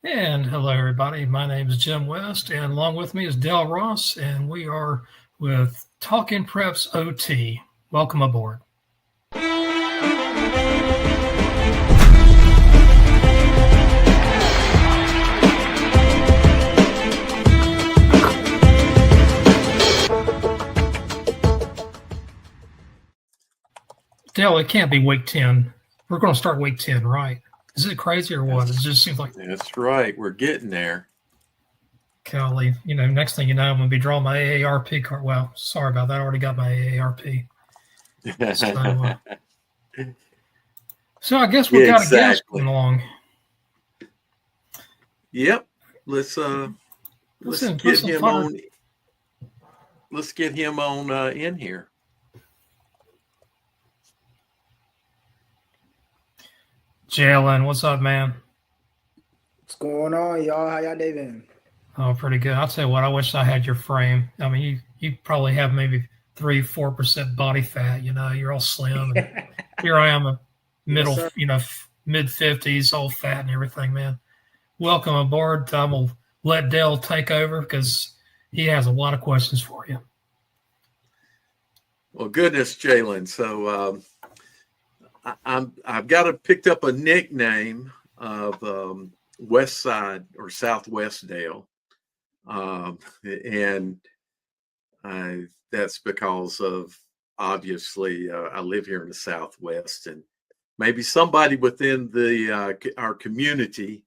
And hello, everybody. My name is Jim West, and along with me is Dale Ross, and we are with Talking Preps OT. Welcome aboard. Dale, it can't be week 10. We're going to start week 10, right? Is it crazy or what? It just seems like. That's right. We're getting there. Golly, next thing you know, I'm going to be drawing my AARP card. Well, sorry about that. I already got my AARP. So I guess we got a guest coming along. Yep. Let's get him on. Let's get him on in here. Jalen, what's up, man? What's going on, y'all? How y'all doing? Oh, pretty good. I'll tell you what, I wish I had your frame. I mean, you probably have maybe 3-4% body fat. You're all slim. And here I am, a middle, mid-50s, all fat and everything, man. Welcome aboard. I will let Dale take over because he has a lot of questions for you. Well, goodness, Jalen. So I've picked up a nickname of West Side or Southwest Dale. And that's because of, obviously, I live here in the Southwest, and maybe somebody within our community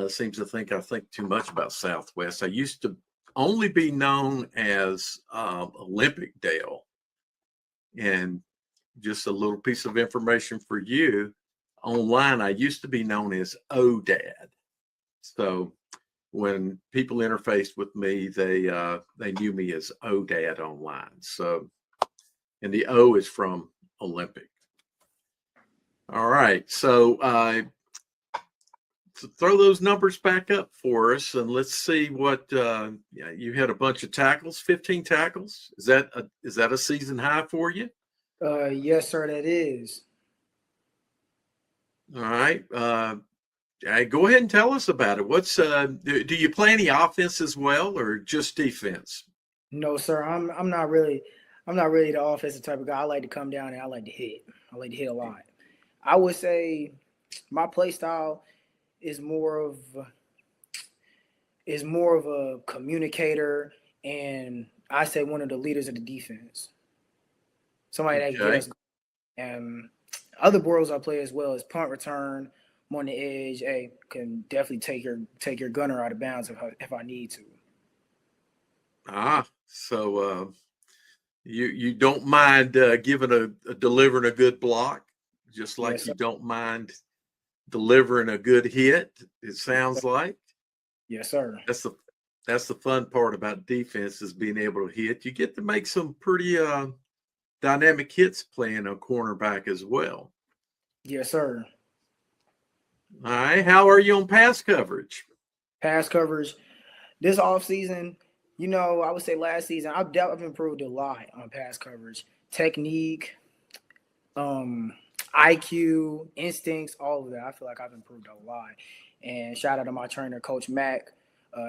seems to think I think too much about Southwest. I used to only be known as Olympic Dale. And just a little piece of information for you, online, I used to be known as ODad. So when people interfaced with me, they knew me as ODad online. So, and the O is from Olympic. All right, so throw those numbers back up for us, and let's see what you had. A bunch of tackles, 15 tackles. Is that a season high for you? Yes, sir, that is. All right. Go ahead and tell us about it. What's do you play any offense as well, or just defense? No, sir. I'm not really the offensive type of guy. I like to come down and I like to hit. I like to hit a lot. I would say my play style is more of a communicator, and I say one of the leaders of the defense. Somebody that gets, and other roles I play as well as punt return. I'm on the edge. Hey, can definitely take your gunner out of bounds if I need to. So you don't mind delivering a good block, just like yes, you don't mind delivering a good hit. It sounds like. Yes, sir. That's the fun part about defense, is being able to hit. You get to make some pretty dynamic hits playing a cornerback as well. Yes, sir. All right. How are you on pass coverage? Pass coverage this offseason, I would say last season, I've improved a lot on pass coverage. Technique, IQ, instincts, all of that. I feel like I've improved a lot. And shout out to my trainer, Coach Mack.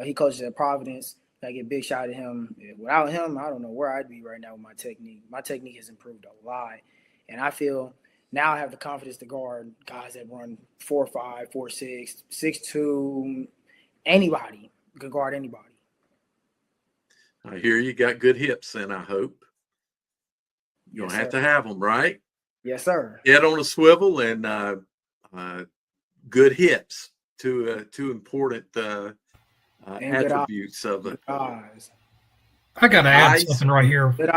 He coaches at Providence. I get a big shout at him. Without him, I don't know where I'd be right now with my technique. My technique has improved a lot. And I feel now I have the confidence to guard guys that run 4'5", 4'6", 6'2". Anybody can guard anybody. I hear you got good hips, and I hope you'll have to have them, right? Yes, sir. Head on a swivel and good hips. Two important attributes of it. I got to add something right here, Dale.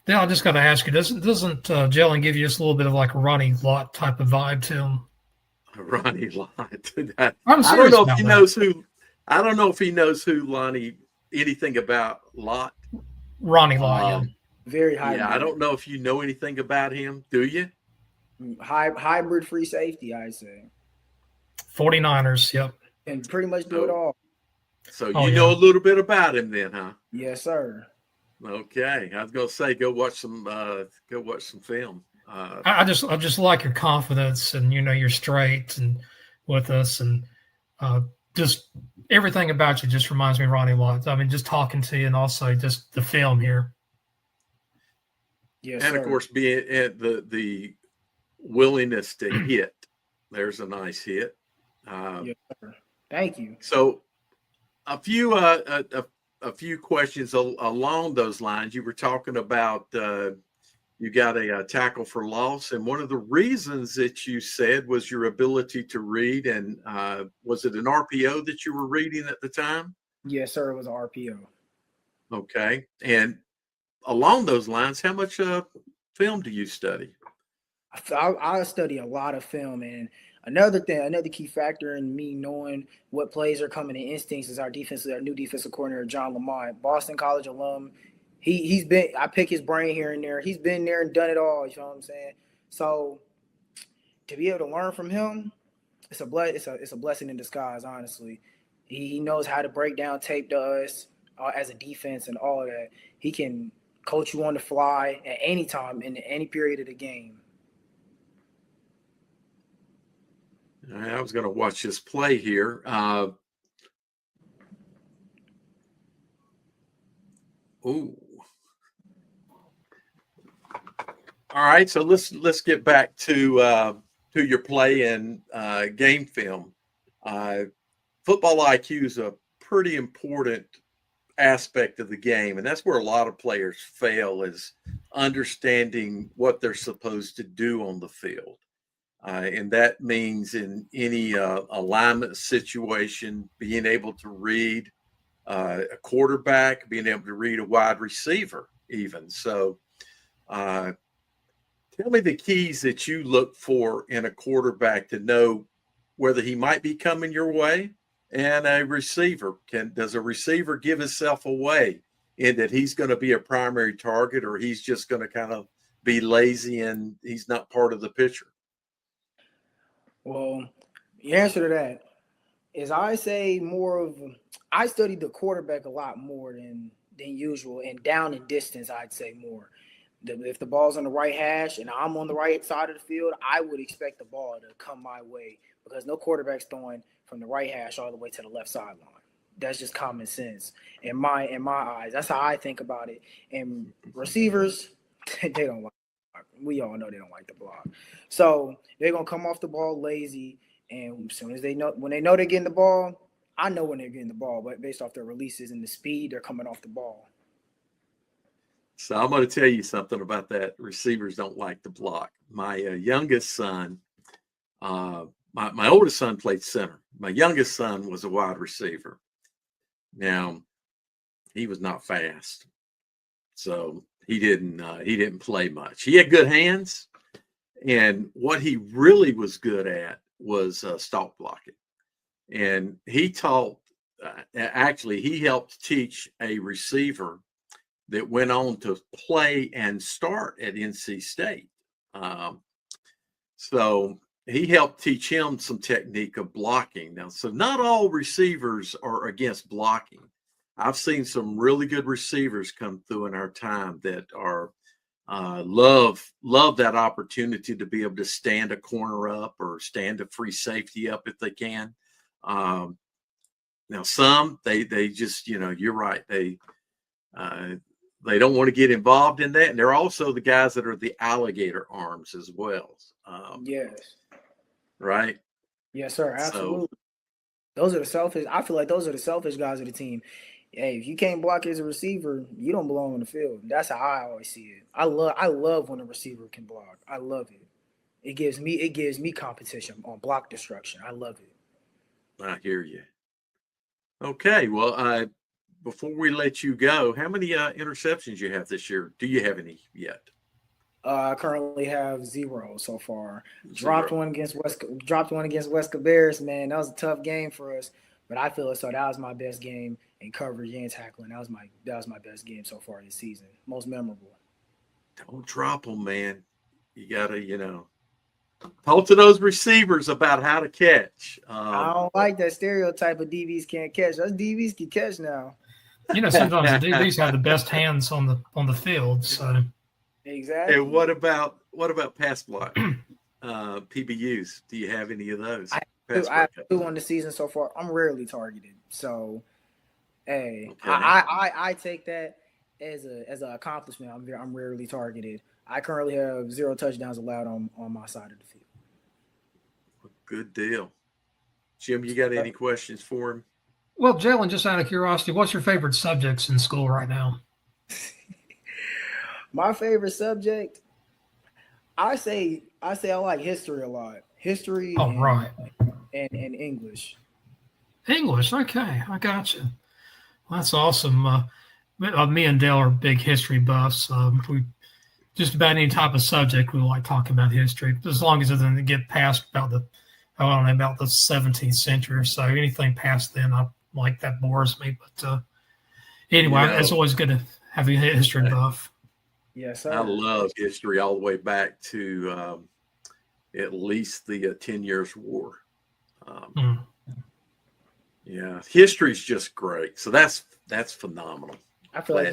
Dale, I just got to ask you: Doesn't Jalen give you just a little bit of like a Ronnie Lott type of vibe to him? Ronnie Lott. I don't know if he knows who. I don't know if he knows who Lonnie. Anything about Lott? Ronnie Lott. Very high. Yeah, I don't know if you know anything about him. Do you? Hybrid free safety, I say. 49ers, yep. And pretty much do it all. So you know a little bit about him then, huh? Yes, sir. Okay. I was gonna say go watch some film. I just like your confidence, and you're straight, and with us, and just everything about you just reminds me of Ronnie Watts. I mean, just talking to you, and also just the film here. Yes, and sir. of course, being at the willingness to hit. There's a nice hit. Yes, sir. Thank you. So, a few questions along those lines. You were talking about you got a tackle for loss, and one of the reasons that you said was your ability to read. And was it an RPO that you were reading at the time? Yes, sir. It was an RPO. Okay. And along those lines, how much film do you study? I study a lot of film, and another key factor in me knowing what plays are coming in instincts is our new defensive coordinator, John Lamont, Boston College alum. I pick his brain here and there. He's been there and done it all. You know what I'm saying? So to be able to learn from him, it's a blessing in disguise. Honestly, he knows how to break down tape to us as a defense and all of that. He can coach you on the fly at any time in any period of the game. I was going to watch this play here. Ooh. All right, so let's get back to your play and game film. Football IQ is a pretty important aspect of the game, and that's where a lot of players fail, is understanding what they're supposed to do on the field. And that means in any alignment situation, being able to read a quarterback, being able to read a wide receiver even. So tell me the keys that you look for in a quarterback to know whether he might be coming your way, and a receiver. Does a receiver give himself away in that he's going to be a primary target, or he's just going to kind of be lazy and he's not part of the picture? Well, the answer to that is I study the quarterback a lot more than usual, and down and distance, I'd say more. If the ball's on the right hash and I'm on the right side of the field, I would expect the ball to come my way, because no quarterback's throwing from the right hash all the way to the left sideline. That's just common sense in my eyes. That's how I think about it. And receivers, they don't like the block. We all know they don't like the block. So they're gonna come off the ball lazy, and as soon as when they know they're getting the ball, I know when they're getting the ball, but based off their releases and the speed, they're coming off the ball. So I'm going to tell you something about that. Receivers don't like the block. My youngest son, my oldest son played center. My youngest son was a wide receiver. Now, he was not fast, so he didn't play much. He had good hands, and what he really was good at was stalk blocking. And he taught. Actually, he helped teach a receiver that went on to play and start at NC State. So he helped teach him some technique of blocking. Now, so not all receivers are against blocking. I've seen some really good receivers come through in our time that are love that opportunity to be able to stand a corner up or stand a free safety up if they can. Now, some they just, you're right. They don't want to get involved in that. And they're also the guys that are the alligator arms as well. Yes. Right? Yes, sir. Absolutely. Those are the selfish. I feel like those are the selfish guys of the team. Hey, if you can't block as a receiver, you don't belong on the field. That's how I always see it. I love when a receiver can block. I love it. It gives me competition on block destruction. I love it. I hear you. Okay. Well, before we let you go, how many interceptions you have this year? Do you have any yet? I currently have 0 so far. Dropped one against West Cabarrus, man. That was a tough game for us, but I feel as though that was my best game in coverage and tackling. That was my best game so far this season. Most memorable. Don't drop them, man. You gotta, talk to those receivers about how to catch. I don't like that stereotype of DBs can't catch. Us DBs can catch now. Sometimes the DBs have the best hands on the field. So exactly. And what about pass block? PBUs? Do you have any of those? I have 2 on the season so far. I'm rarely targeted, so hey, Okay. I take that as an accomplishment. I'm rarely targeted. I currently have 0 touchdowns allowed on my side of the field. Good deal. Jim, you got any questions for him? Well, Jalen, just out of curiosity, what's your favorite subjects in school right now? My favorite subject, I say I like history a lot. History and English. English, okay, I got you. Well, that's awesome. Me and Dale are big history buffs. We just about any type of subject we like talking about history, as long as it doesn't get past about the 17th century or so. Anything past then, that bores me. But anyway, it's always good to have a history buff. Yes, sir. I love history all the way back to at least the 10 Years' War. Yeah, history's just great. So that's phenomenal. I feel like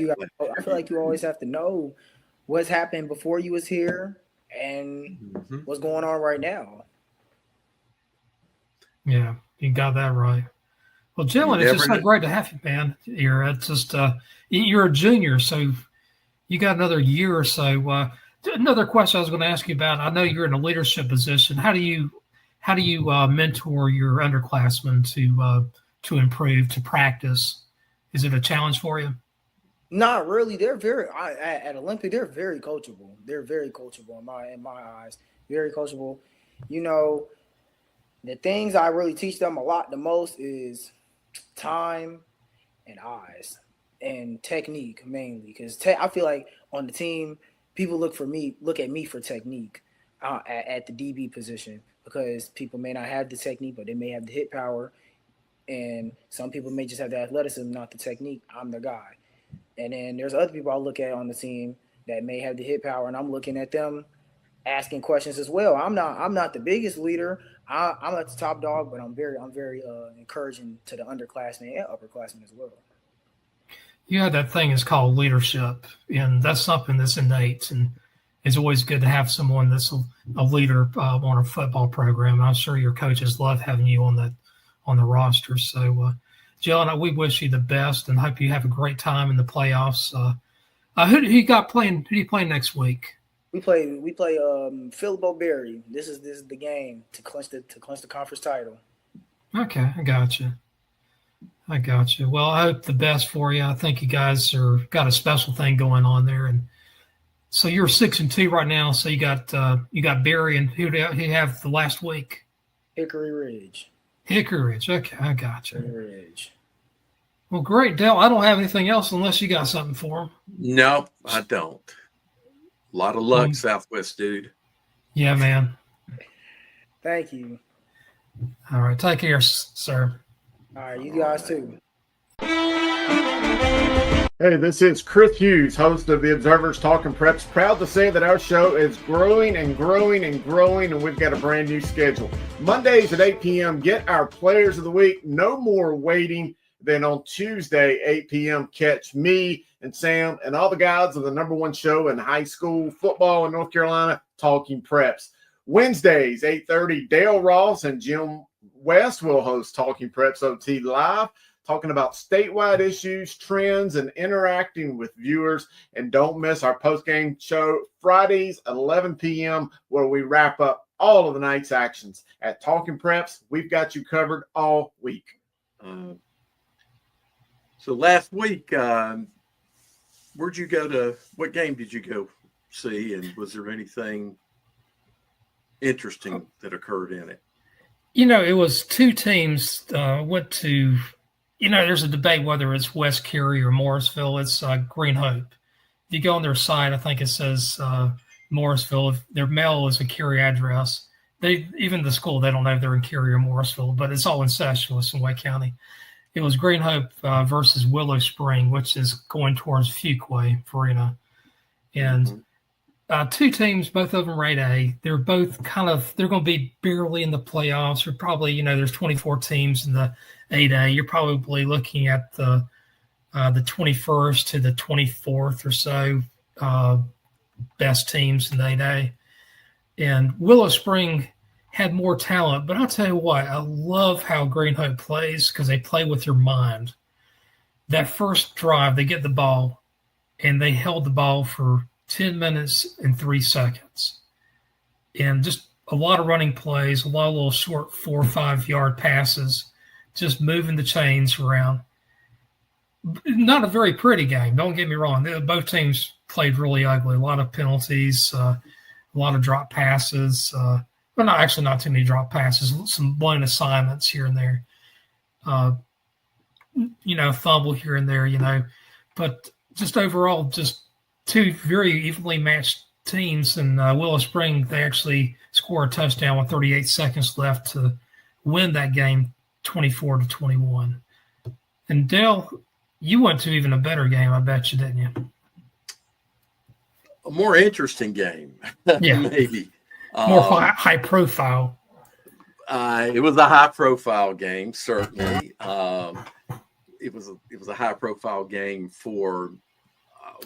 you always have to know what's happened before you was here and what's going on right now. Yeah, you got that right. Well, Jalen, it's just so great to have you, man. It's just you're a junior, so you got another year or so. Another question I was going to ask you about. I know you're in a leadership position. How do you mentor your underclassmen to improve, to practice? Is it a challenge for you? Not really. They're at Olympic. They're very coachable. They're very coachable in my eyes. Very coachable. You know, the things I really teach them the most is time and eyes and technique mainly. Because I feel like on the team, people look at me for technique at the DB position, because people may not have the technique, but they may have the hit power. And some people may just have the athleticism, not the technique. I'm the guy. And then there's other people I look at on the team that may have the hit power, and I'm looking at them asking questions as well. I'm not the biggest leader. I'm at the top dog, but I'm very encouraging to the underclassmen and upperclassmen as well. Yeah, that thing is called leadership, and that's something that's innate, and it's always good to have someone that's a leader on a football program. I'm sure your coaches love having you on the roster. So, Jalen, we wish you the best and hope you have a great time in the playoffs. Who do you play next week? We play Philip O'Berry. This is the game to clinch the conference title. Okay, I got you. Well, I hope the best for you. I think you guys got a special thing going on there, and so you're 6-2 right now. So you got Berry, and who do you have the last week? Hickory Ridge. Okay, I got you. Hickory Ridge. Well, great, Dale. I don't have anything else unless you got something for him. No, I don't. A lot of luck, Southwest dude. Yeah, man. Thank you. All right, take care, sir. All right, you guys too. Hey, this is Chris Hughes, host of the Observer's Talking Preps. Proud to say that our show is growing and growing and growing, and we've got a brand new schedule. Mondays at 8 p.m., get our Players of the Week. No more waiting. Then on Tuesday, 8 p.m., catch me and Sam and all the guys of the #1 show in high school football in North Carolina, Talking Preps. Wednesdays, 8:30, Dale Ross and Jim West will host Talking Preps OT Live, talking about statewide issues, trends, and interacting with viewers. And don't miss our post-game show Fridays at 11 p.m., where we wrap up all of the night's actions. At Talking Preps, we've got you covered all week. So last week, where'd you go to? What game did you go see? And was there anything interesting that occurred in it? It was 2 teams went to, there's a debate whether it's West Cary or Morrisville. It's Green Hope. If you go on their site, I think it says Morrisville. If their mail is a Cary address, even the school, they don't know if they're in Cary or Morrisville, but it's all incestuous in Wake County. It was Green Hope versus Willow Spring, which is going towards Fuquay, Farina. And 2 teams, both of them rate A. They're both they're going to be barely in the playoffs. Or probably, there's 24 teams in the 8A. You're probably looking at the 21st to the 24th or so best teams in the 8A. And Willow Spring had more talent, but I'll tell you what, I love how Green Hope plays because they play with their mind. That first drive, they get the ball, and they held the ball for 10 minutes and 3 seconds. And just a lot of running plays, a lot of little short 4 or 5 yard passes, just moving the chains around. Not a very pretty game, don't get me wrong. Both teams played really ugly. A lot of penalties, a lot of drop passes. Well, not too many drop passes, some blown assignments here and there. Fumble here and there, But just overall, just two very evenly matched teams. And Willow Spring, they actually scored a touchdown with 38 seconds left to win that game 24-21. And Dale, you went to even a better game, I bet you, didn't you? A more interesting game, yeah. Maybe. More high profile. It was a high profile game, certainly. It was a high profile game for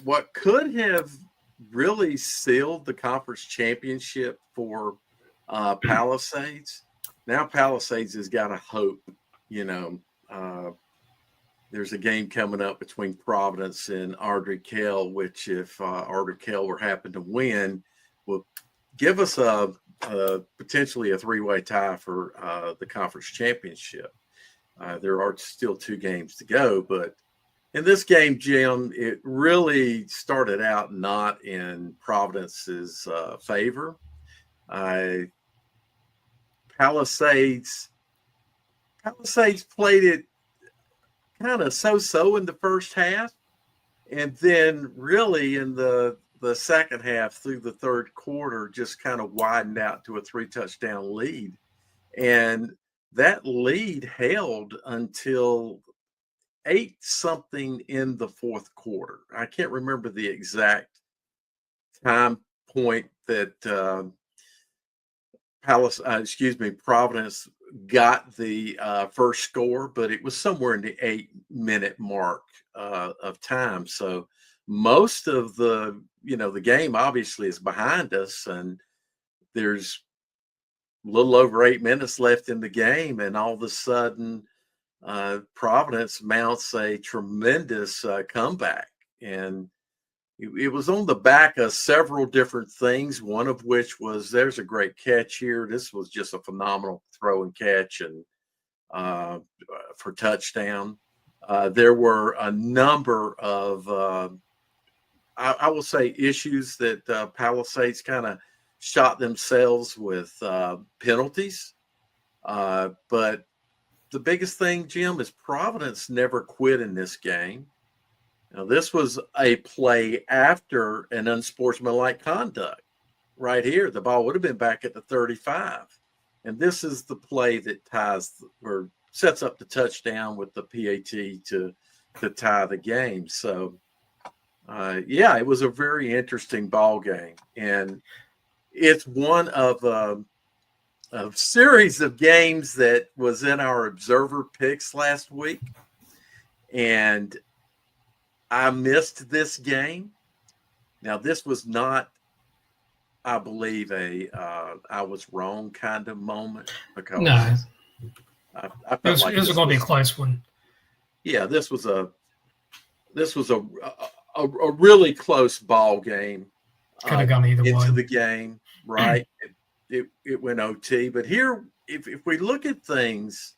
what could have really sealed the conference championship for Palisades. Now Palisades has got a hope, there's a game coming up between Providence and Ardrey-Kell, which if Ardrey-Kell were happen to win, will give us potentially a 3-way tie for the conference championship. There are still 2 games to go, but in this game, Jim, it really started out not in Providence's favor. Palisades played it kind of so-so in the first half, and then really in the second half through the third quarter just kind of widened out to a 3-touchdown lead. And that lead held until 8-something in the fourth quarter. I can't remember the exact time point that Providence got the first score, but it was somewhere in the 8-minute mark of time. So most of the game obviously is behind us, and there's a little over 8 minutes left in the game, and all of a sudden Providence mounts a tremendous comeback. And it was on the back of several different things, one of which was there's a great catch here. This was just a phenomenal throw and catch and for touchdown. There were a number of, I will say, issues that Palisades kind of shot themselves with penalties. But the biggest thing, Jim, is Providence never quit in this game. Now, this was a play after an unsportsmanlike conduct. Right here, the ball would have been back at the 35. And this is the play that ties or sets up the touchdown with the PAT to tie the game. So, it was a very interesting ball game. And it's one of a series of games that was in our observer picks last week. And I missed this game. Now, this was not, I believe, I was wrong kind of moment, because no, I felt like this was going to be a close one. Yeah, this was a really close ball game. Could have gone either way. Into the game, right? It went OT. But here, if we look at things,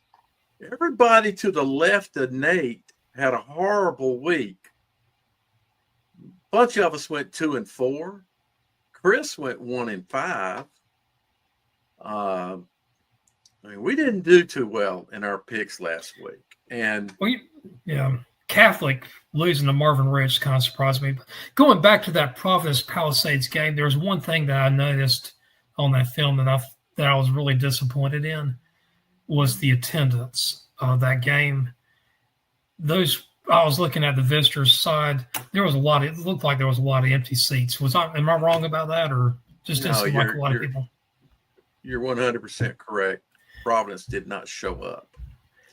everybody to the left of Nate had a horrible week. Bunch of us went 2-4. Chris went 1-5. We didn't do too well in our picks last week. And Catholic losing to Marvin Ridge kind of surprised me. But going back to that Providence Palisades game, there was one thing that I noticed on that film that I was really disappointed in was the attendance of that game. I was looking at the visitors' side. There was it looked like there was a lot of empty seats. Am I wrong about that, or just didn't seem like a lot of people? You're 100% correct. Providence did not show up.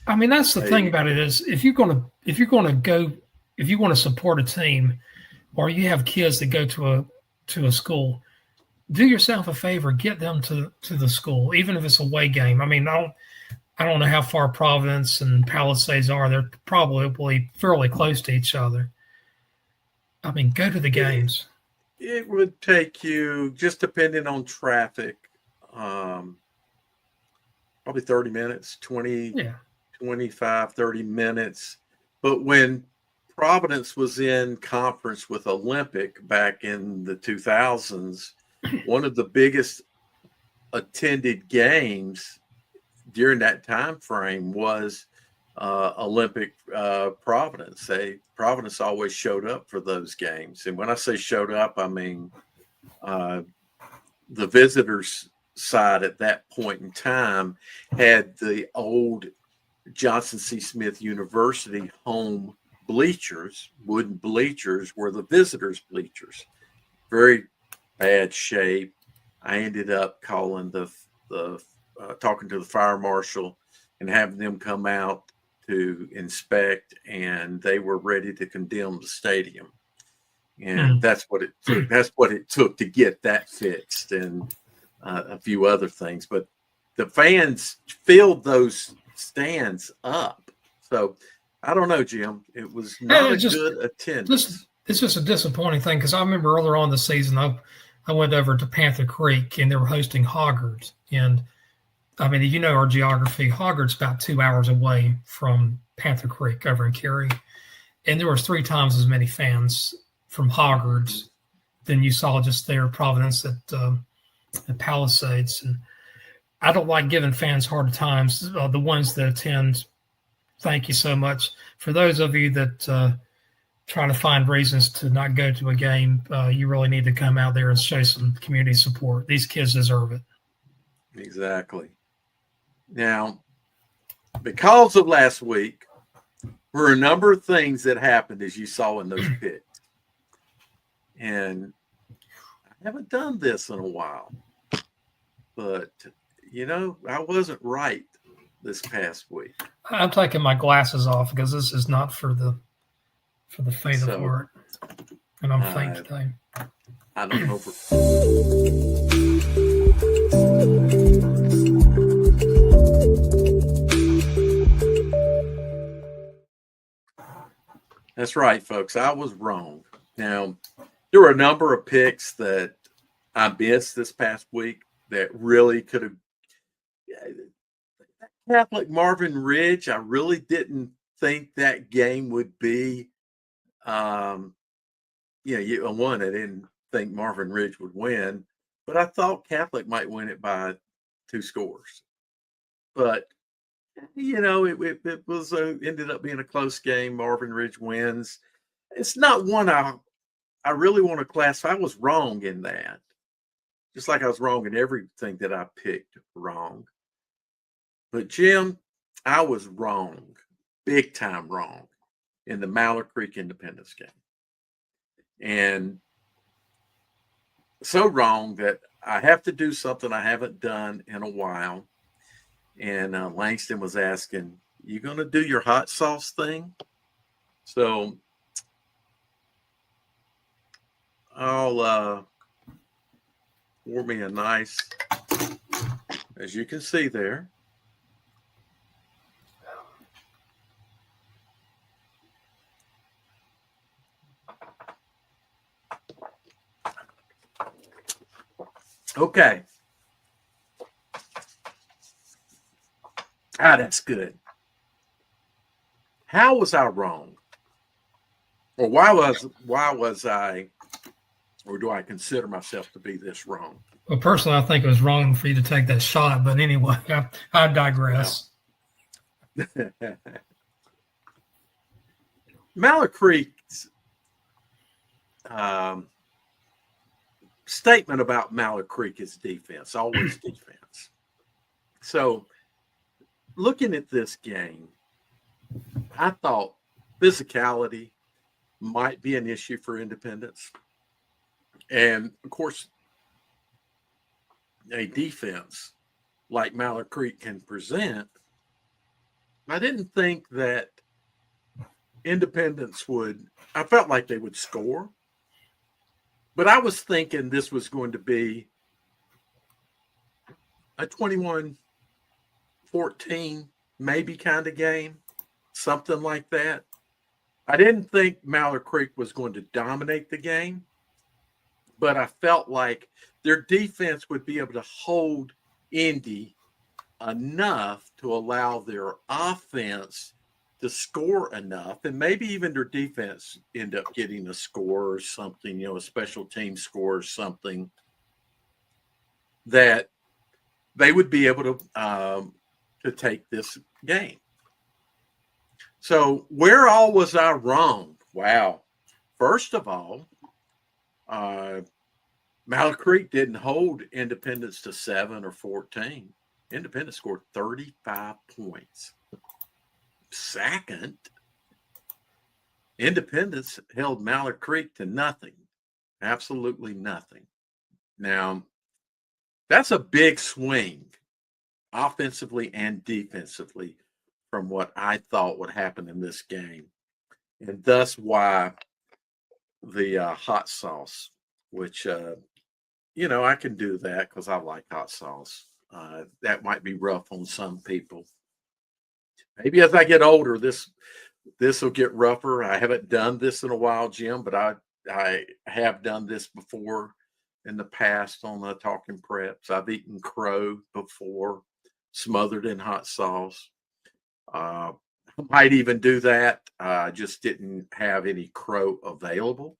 I mean, that's the thing about it is if you're going to support a team, or you have kids that go to a school, do yourself a favor, get them to the school, even if it's a away game. I mean, I don't know how far Providence and Palisades are. They're probably fairly close to each other. I mean, go to the games. It would take you, just depending on traffic, probably 30 minutes, 25, 30 minutes. But when Providence was in conference with Olympic back in the 2000s, one of the biggest attended games during that time frame was Olympic Providence. Providence always showed up for those games. And when I say showed up, I mean the visitors side at that point in time had the old Johnson C. Smith University home bleachers. Wooden bleachers were the visitors' bleachers. Very bad shape. I ended up calling talking to the fire marshal and having them come out to inspect, and they were ready to condemn the stadium. And that's what it took. That's what it took to get that fixed, and a few other things. But the fans filled those stands up. So I don't know, Jim. It was not good attendance. It's just a disappointing thing, because I remember earlier on in the season, I went over to Panther Creek, and they were hosting Hoggard. And I mean, you know our geography. Hoggard's about 2 hours away from Panther Creek over in Cary. And there was 3 times as many fans from Hoggard than you saw just there at Providence at Palisades. And I don't like giving fans hard times. The ones that attend, thank you so much. For those of you that try to find reasons to not go to a game, you really need to come out there and show some community support. These kids deserve it. Exactly. Now, because of last week, were a number of things that happened, as you saw in those picks. And I haven't done this in a while. But, I wasn't right this past week. I'm taking my glasses off because this is not for the faint of heart. And I'm faint today. I don't know. That's right, folks. I was wrong. Now, there were a number of picks that I missed this past week that really could have. Catholic Marvin Ridge, I really didn't think that game would be. I didn't think Marvin Ridge would win, but I thought Catholic might win it by 2 scores. But it was ended up being a close game. Marvin Ridge wins. It's not one I really want to classify. I was wrong in that, just like I was wrong in everything that I picked wrong. But Jim, I was wrong, big time wrong, in the Mallard Creek Independence game, and so wrong that I have to do something I haven't done in a while. And Langston was asking, "You going to do your hot sauce thing?" So I'll pour me a nice, as you can see there. Okay. That's good. How was I wrong? Or why was I, or do I consider myself to be this wrong? Well, personally, I think it was wrong for you to take that shot, but anyway, I digress. Mallard Creek's statement about Mallard Creek is defense, always defense. So, looking at this game, I thought physicality might be an issue for Independence. And, of course, a defense like Mallard Creek can present. I didn't think that Independence I felt like they would score. But I was thinking this was going to be a 21-14 maybe kind of game, something like that. I didn't think Mallard Creek was going to dominate the game, but I felt like their defense would be able to hold Indy enough to allow their offense to score enough, and maybe even their defense end up getting a score or something, a special team score or something, that they would be able to take this game. So where all was I wrong? Wow. First of all, Mallard Creek didn't hold Independence to 7 or 14. Independence scored 35 points. Second, Independence held Mallard Creek to nothing. Absolutely nothing. Now, that's a big swing, offensively and defensively, from what I thought would happen in this game. And thus why the hot sauce, which, I can do that because I like hot sauce. That might be rough on some people. Maybe as I get older, this will get rougher. I haven't done this in a while, Jim, but I have done this before in the past on the Talking Preps. I've eaten crow before, smothered in hot sauce. I might even do that. I just didn't have any crow available,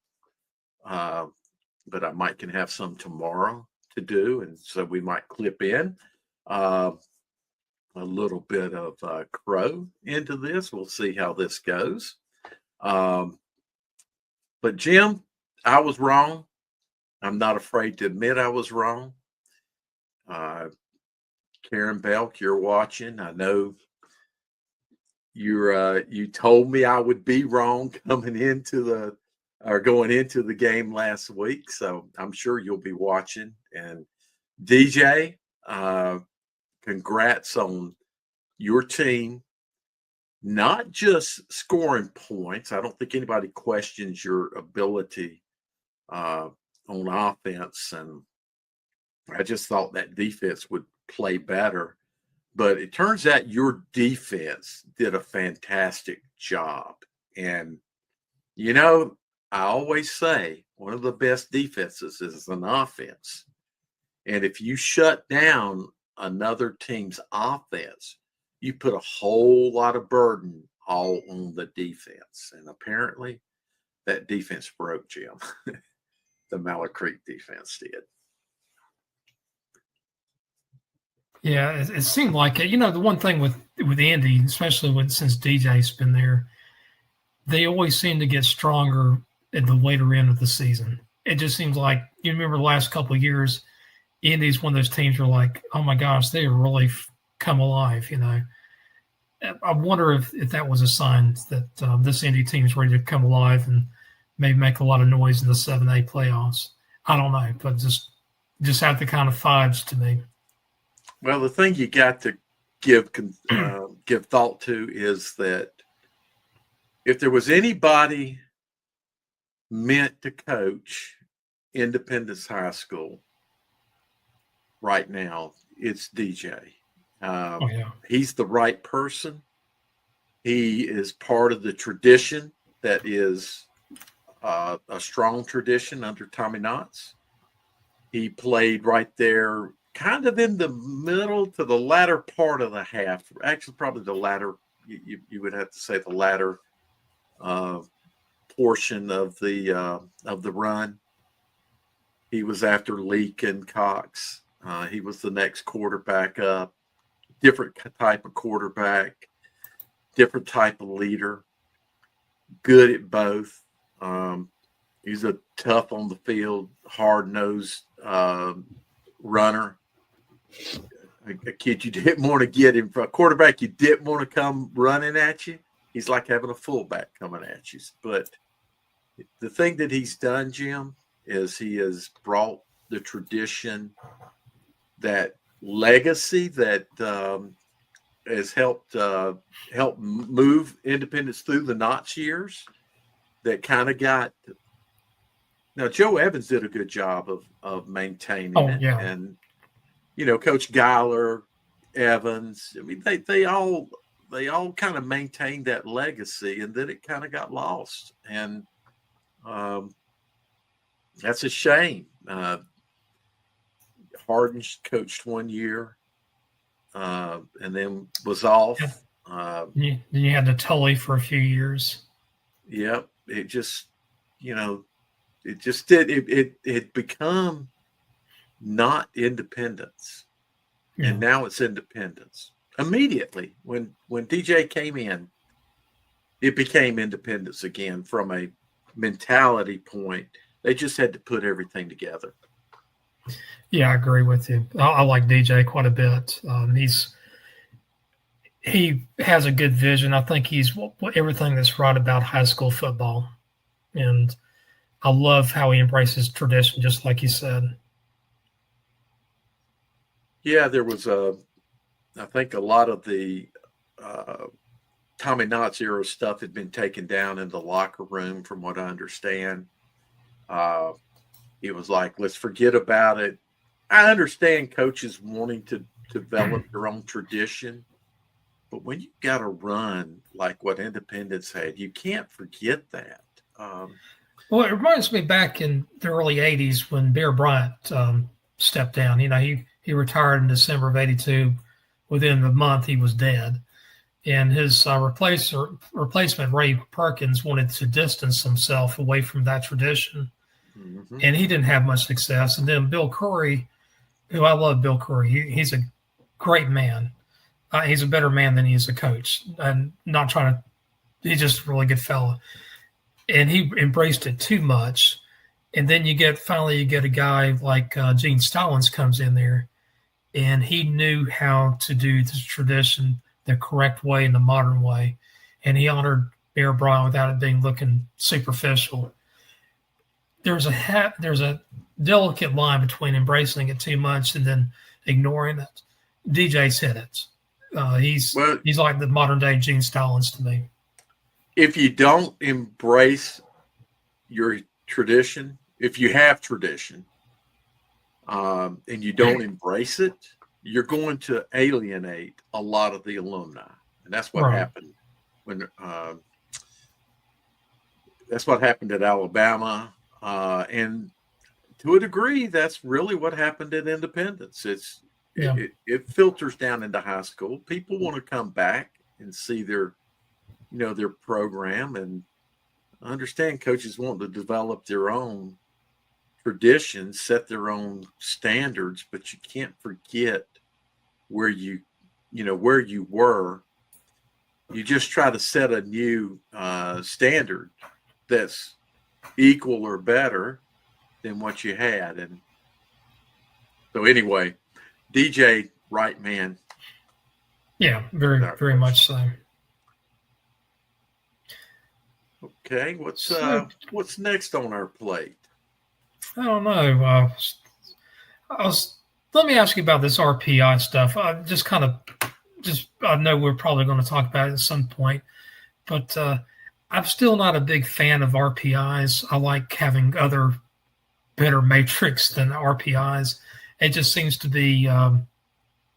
but I can have some tomorrow to do, and so we might clip in a little bit of crow into this. We'll see how this goes. But Jim, I was wrong. I'm not afraid to admit I was wrong. Karen Belk, you're watching. I know you told me I would be wrong going into the game last week. So I'm sure you'll be watching. And DJ, congrats on your team, not just scoring points. I don't think anybody questions your ability on offense. And I just thought that defense would play better. But it turns out your defense did a fantastic job. And, I always say one of the best defenses is an offense. And if you shut down another team's offense, you put a whole lot of burden all on the defense. And apparently that defense broke, Jim. The Mallard Creek defense did. Yeah, it seemed like it. The one thing with Andy, especially since DJ's been there, they always seem to get stronger at the later end of the season. It just seems like, you remember the last couple of years, Indy's one of those teams where like, oh my gosh, they really come alive, I wonder if that was a sign that this Indy team is ready to come alive and maybe make a lot of noise in the 7A playoffs. I don't know, but just have the kind of vibes to me. Well, the thing you got to give thought to is that if there was anybody meant to coach Independence High School right now, it's DJ. He's the right person. He is part of the tradition that is a strong tradition under Tommy Knotts. He played right there, kind of in the middle to the latter part of the half. Actually, probably the latter. You would have to say the latter portion of the run. He was after Leak and Cox. He was the next quarterback up. Different type of quarterback, different type of leader. Good at both. He's a tough on the field, hard-nosed runner. A kid you didn't want to get him, for a quarterback you didn't want to come running at you. He's like having a fullback coming at you. But the thing that he's done, Jim, is he has brought the tradition, that legacy that has helped move Independence through the Knotts years. That kind of got. Now, Joe Evans did a good job of maintaining it, yeah. and Coach Geiler, Evans. I mean, they all kind of maintained that legacy, and then it kind of got lost, and that's a shame. Harden coached 1 year, and then was off. Then you had the Tully for a few years. Yep, it just it become not independence, and now it's independence. Immediately when DJ came in, it became independence again from a mentality point. They just had to put everything together. Yeah, I agree with you. I like DJ quite a bit. He has a good vision. I think he's everything that's right about high school football, and I love how he embraces tradition, just like you said. Yeah, there was I think a lot of the Tommy Knott's era stuff had been taken down in the locker room, from what I understand. It was like, let's forget about it. I understand coaches wanting to develop their own tradition, but when you got to run like what Independence had, you can't forget that. Well, it reminds me back in the early 80s when Bear Bryant stepped down. He retired in December of 82. Within a month, he was dead. And his replacement, Ray Perkins, wanted to distance himself away from that tradition. Mm-hmm. And he didn't have much success. And then Bill Curry, who I love Bill Curry, he's a great man. He's a better man than he is a coach. I'm not trying to – he's just a really good fella. And he embraced it too much. And then you get a guy like Gene Stallings comes in there, and he knew how to do the tradition the correct way and the modern way. And he honored Bear Bryant without it being looking superficial. There's a delicate line between embracing it too much and then ignoring it. DJ's hit it. He's like the modern day Gene Stallings to me. If you don't embrace your tradition, if you have tradition, and you don't embrace it, you're going to alienate a lot of the alumni, and that's what happened when. That's what happened at Alabama, and to a degree, that's really what happened at Independence. It filters down into high school. People want to come back and see their program, and I understand coaches want to develop their own traditions, set their own standards, but you can't forget where you were. You just try to set a new standard that's equal or better than what you had. And so anyway, DJ, right man. Yeah, very, very much so. Okay, what's next on our plate? I don't know. Let me ask you about this RPI stuff. I know we're probably going to talk about it at some point, but I'm still not a big fan of RPIs. I like having other better matrix than RPIs. It just seems to be, I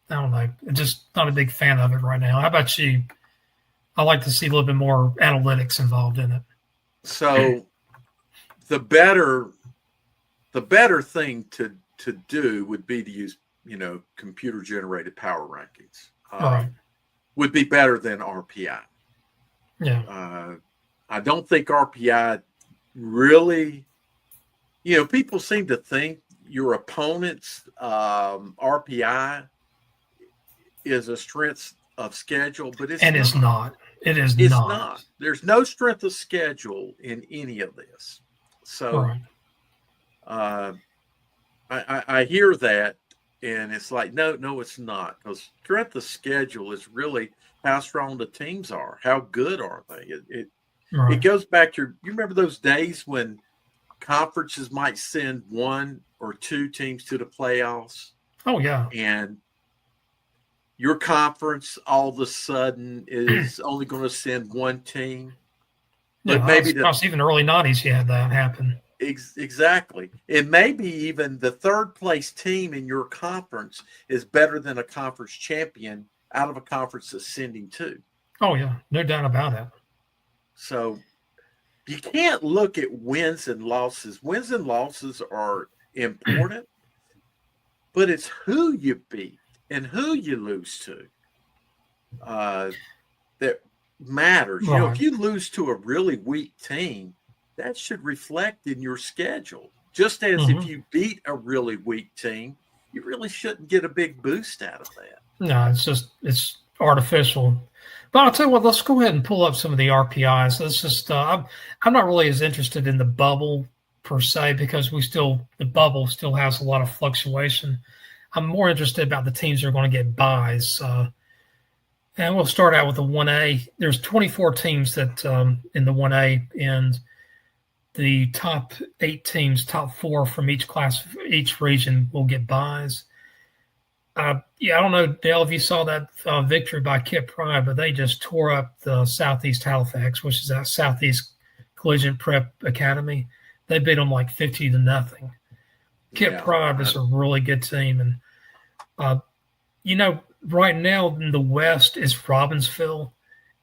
don't know, just not a big fan of it right now. How about you? I like to see a little bit more analytics involved in it. So the better thing to do would be to use, computer generated power rankings. Would be better than RPI. Yeah. I don't think RPI really, people seem to think your opponent's RPI is a strength of schedule, but it's not. It's not. There's no strength of schedule in any of this. So I hear that, and it's like, no, it's not, because strength of schedule is really how strong the teams are. How good are they? It goes back to, you remember those days when conferences might send one or two teams to the playoffs? Oh, yeah. And your conference all of a sudden is only going to send one team. But maybe even early 90s you had that happen. Exactly. And maybe even the third place team in your conference is better than a conference champion out of a conference ascending too. Oh yeah, no doubt about it. So you can't look at wins and losses. Wins and losses are important, but it's who you beat and who you lose to that matters. Right. If you lose to a really weak team, that should reflect in your schedule. Just as if you beat a really weak team, you really shouldn't get a big boost out of that. No, it's artificial. But I'll tell you what, let's go ahead and pull up some of the RPIs. Let's just I'm not really as interested in the bubble per se because the bubble still has a lot of fluctuation. I'm more interested about the teams that are going to get buys. And we'll start out with the 1A. There's 24 teams that in the 1A, and the top 8 teams, top 4 from each class, each region will get buys. I don't know, Dale, if you saw that victory by Kip Pride, but they just tore up the Southeast Halifax, which is that Southeast Collegiate Prep Academy. They beat them like 50-0. Kip Pride is a really good team. And, right now in the West is Robbinsville,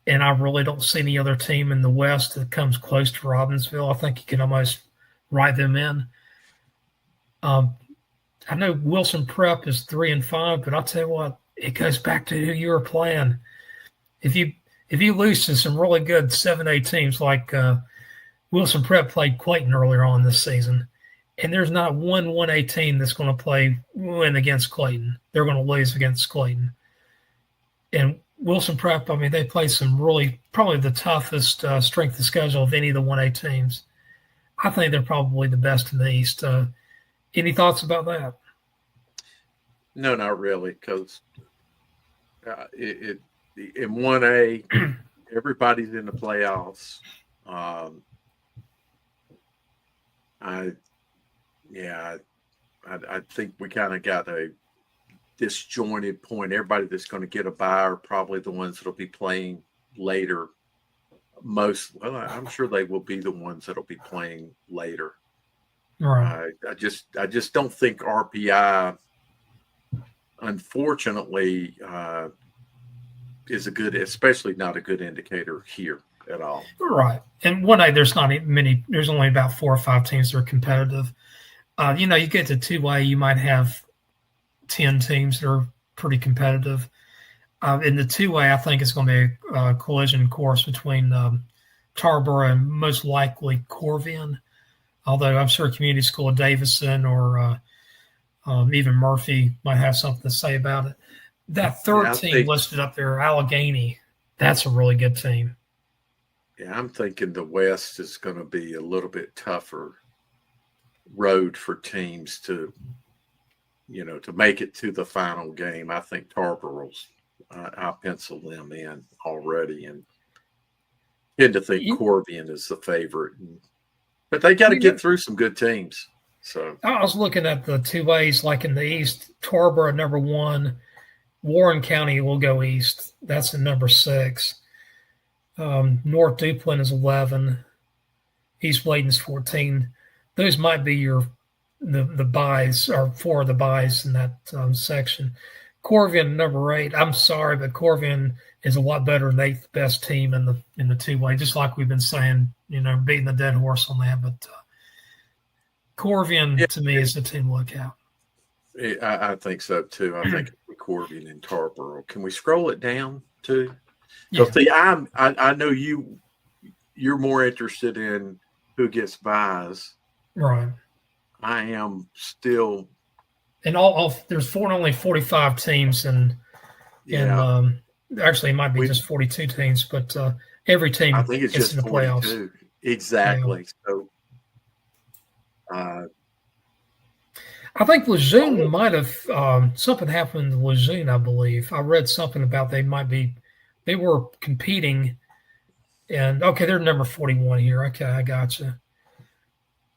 and I really don't see any other team in the West that comes close to Robbinsville. I think you can almost write them in. I know Wilson Prep is 3-5, but I'll tell you what, it goes back to who you were playing. If you lose to some really good 7A teams like Wilson Prep played Clayton earlier on this season, and there's not one 1A team that's going to win against Clayton. They're going to lose against Clayton. And Wilson Prep, they play some probably the toughest strength of schedule of any of the 1A teams. I think they're probably the best in the East. Any thoughts about that? No, not really, because in 1A, everybody's in the playoffs. I think we kind of got a disjointed point. Everybody that's going to get a bye are probably the ones that'll be playing later. I'm sure they will be the ones that'll be playing later. Right. I just don't think RPI, unfortunately, is especially not a good indicator here at all. Right. And 1A, there's not many. There's only about 4 or 5 teams that are competitive. You get to 2A, you might have 10 teams that are pretty competitive. In the 2A, I think it's going to be a collision course between Tarboro and most likely Corvian. Although I'm sure Community School of Davison or even Murphy might have something to say about it. That third team listed up there, Allegheny, that's a really good team. Yeah, I'm thinking the West is going to be a little bit tougher road for teams to make it to the final game. I think Tarboro's, I pencil them in already and tend to think Corvian is the favorite. But they got to get through some good teams. So I was looking at the 2As, like in the East, Tarboro number 1, Warren County will go East. That's at number 6. North Duplin is 11. East Layton's 14. Those might be the buys, or 4 of the buys in that section. Corvian number 8. I'm sorry, but Corvian is a lot better than the 8th best team in the 2A. Just like we've been saying, beating the dead horse on that. But Corvian to me is the team to look out. I think so too. I think Corvian and Tarboro. Can we scroll it down too? Yeah. See, I know you're more interested in who gets buys. Right. I am still. And there's only 45 teams, and actually it might be just 42 teams, but every team I think it's gets just in the 42. playoffs. Exactly. Yeah. So I think Lejeune might have something happened to Lejeune, I believe. I read something about they were competing, and okay, they're number 41 here. Okay, I gotcha.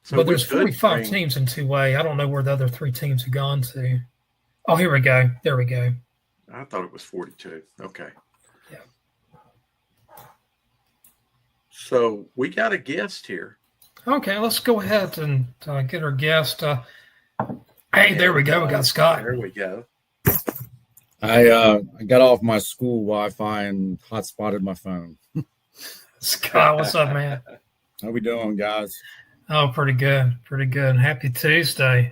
So but there's 45 teams in 2A. I don't know where the other 3 teams have gone to. Oh, here we go. There we go. I thought it was 42. Okay. Yeah. So we got a guest here. Okay, let's go ahead and get our guest. Hey, there we go. We got Scott. There we go. I got off my school Wi-Fi and hotspotted my phone. Scott, what's up, man? How we doing, guys? Oh, pretty good. Pretty good. Happy Tuesday.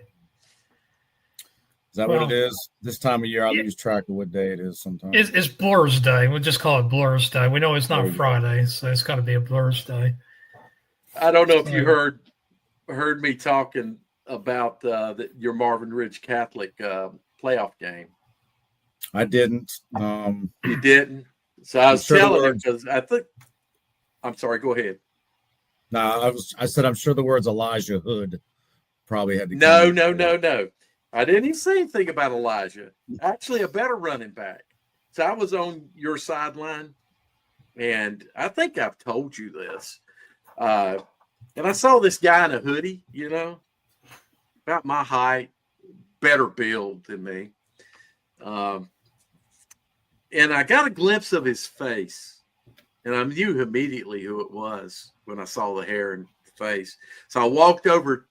Is that what it is? This time of year, I lose track of what day it is sometimes. It's Blur's Day. We'll just call it Blur's Day. We know it's not Friday, so it's got to be a Blur's Day. I don't know if you heard me talking about your Marvin Ridge Catholic playoff game. I didn't. You didn't? So I was telling him because I think – I'm sorry. Go ahead. No, I said I'm sure the words Elijah Hood probably had to. No. I didn't even say anything about Elijah. Actually, a better running back. So I was on your sideline, and I think I've told you this. And I saw this guy in a hoodie, about my height, better build than me. And I got a glimpse of his face, and I knew immediately who it was when I saw the hair and face. So I walked over,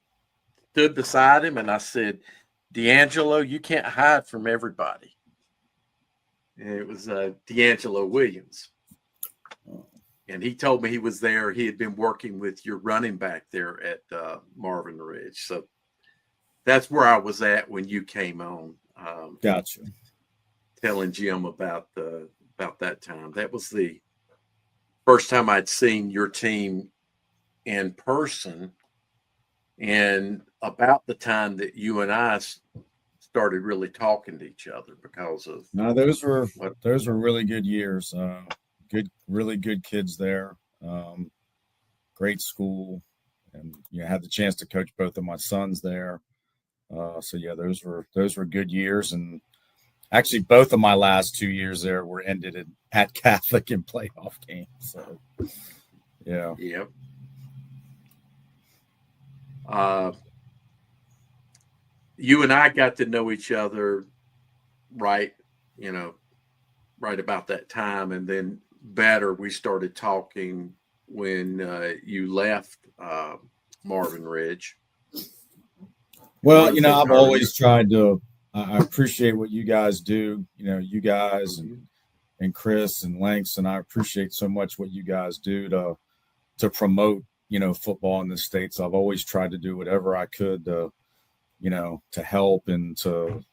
stood beside him, and I said, D'Angelo, you can't hide from everybody. And it was D'Angelo Williams. And he told me he was there. He had been working with your running back there at Marvin Ridge. So that's where I was at when you came on. Gotcha. Telling Jim about that time. That was the first time I'd seen your team in person, and about the time that you and I started really talking to each other because of. No, those were really good years. Really good kids there. Great school, and had the chance to coach both of my sons there. So yeah, those were good years, and actually both of my last 2 years there were ended at Catholic in playoff games. So yeah. Yep. You and I got to know each other right about that time, and then better we started talking when you left Marvin Ridge. Well, I've always tried to. I appreciate what you guys do. You guys and Chris and Langston. I appreciate so much what you guys do to promote football in the States. I've always tried to do whatever I could to help and to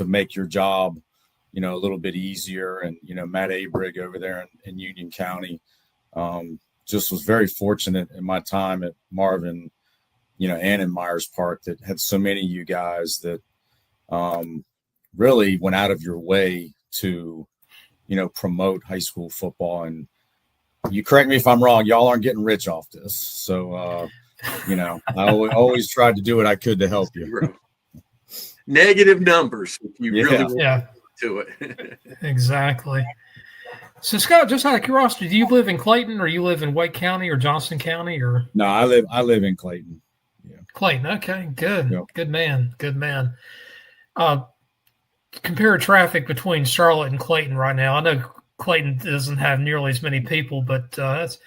make your job, a little bit easier. And, Matt Abrig over there in Union County just was very fortunate in my time at Marvin, and in Myers Park that had so many of you guys that really went out of your way to, promote high school football. And you correct me if I'm wrong, y'all aren't getting rich off this. So, I always tried to do what I could to help you. Negative numbers if you really want to it. Exactly. So Scott, just out of curiosity, do you live in Clayton, or you live in Wake County or Johnson County, or? No, I live in Clayton. Yeah. Clayton. Okay, good. Yep. Good man. Compare traffic between Charlotte and Clayton right now. I know Clayton doesn't have nearly as many people, but it's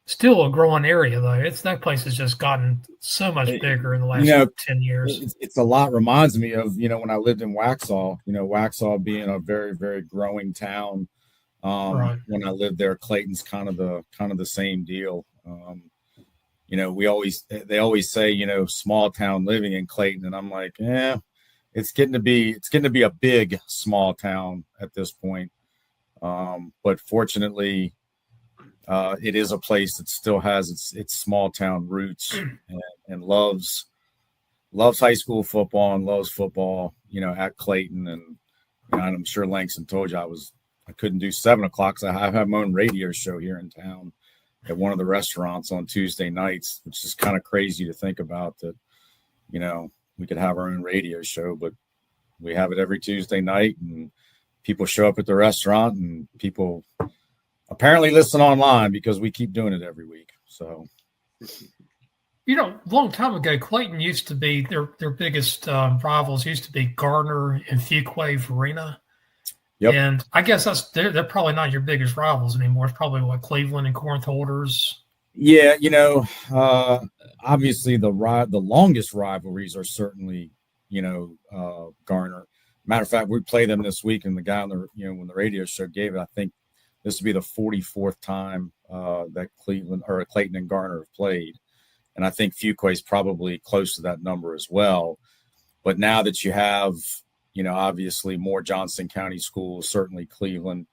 still a growing area, though. That place has just gotten so much bigger in the last 10 years. It's a lot. Reminds me of when I lived in Waxhaw. Waxhaw being a very, very growing town. Right. When I lived there, Clayton's kind of the same deal. They always say small town living in Clayton, and I'm like, it's getting to be a big small town at this point. But fortunately, it is a place that still has its small town roots and loves high school football and loves football, at Clayton. And I'm sure Langston told you I couldn't do 7 o'clock because I have my own radio show here in town at one of the restaurants on Tuesday nights, which is kind of crazy to think about that, we could have our own radio show, but we have it every Tuesday night, and people show up at the restaurant, and people apparently listen online because we keep doing it every week. So, a long time ago, Clayton used to be their biggest rivals used to be Gardner and Fuquay-Varina. Yep. And I guess they're probably not your biggest rivals anymore. It's probably Cleveland and Corinth Holders. Yeah, obviously the longest rivalries are certainly, Garner. Matter of fact, we play them this week, and the guy on when the radio show gave it, I think this will be the 44th time that Clayton and Garner have played, and I think Fuquay's probably close to that number as well. But now that you have, obviously more Johnson County schools, certainly Cleveland.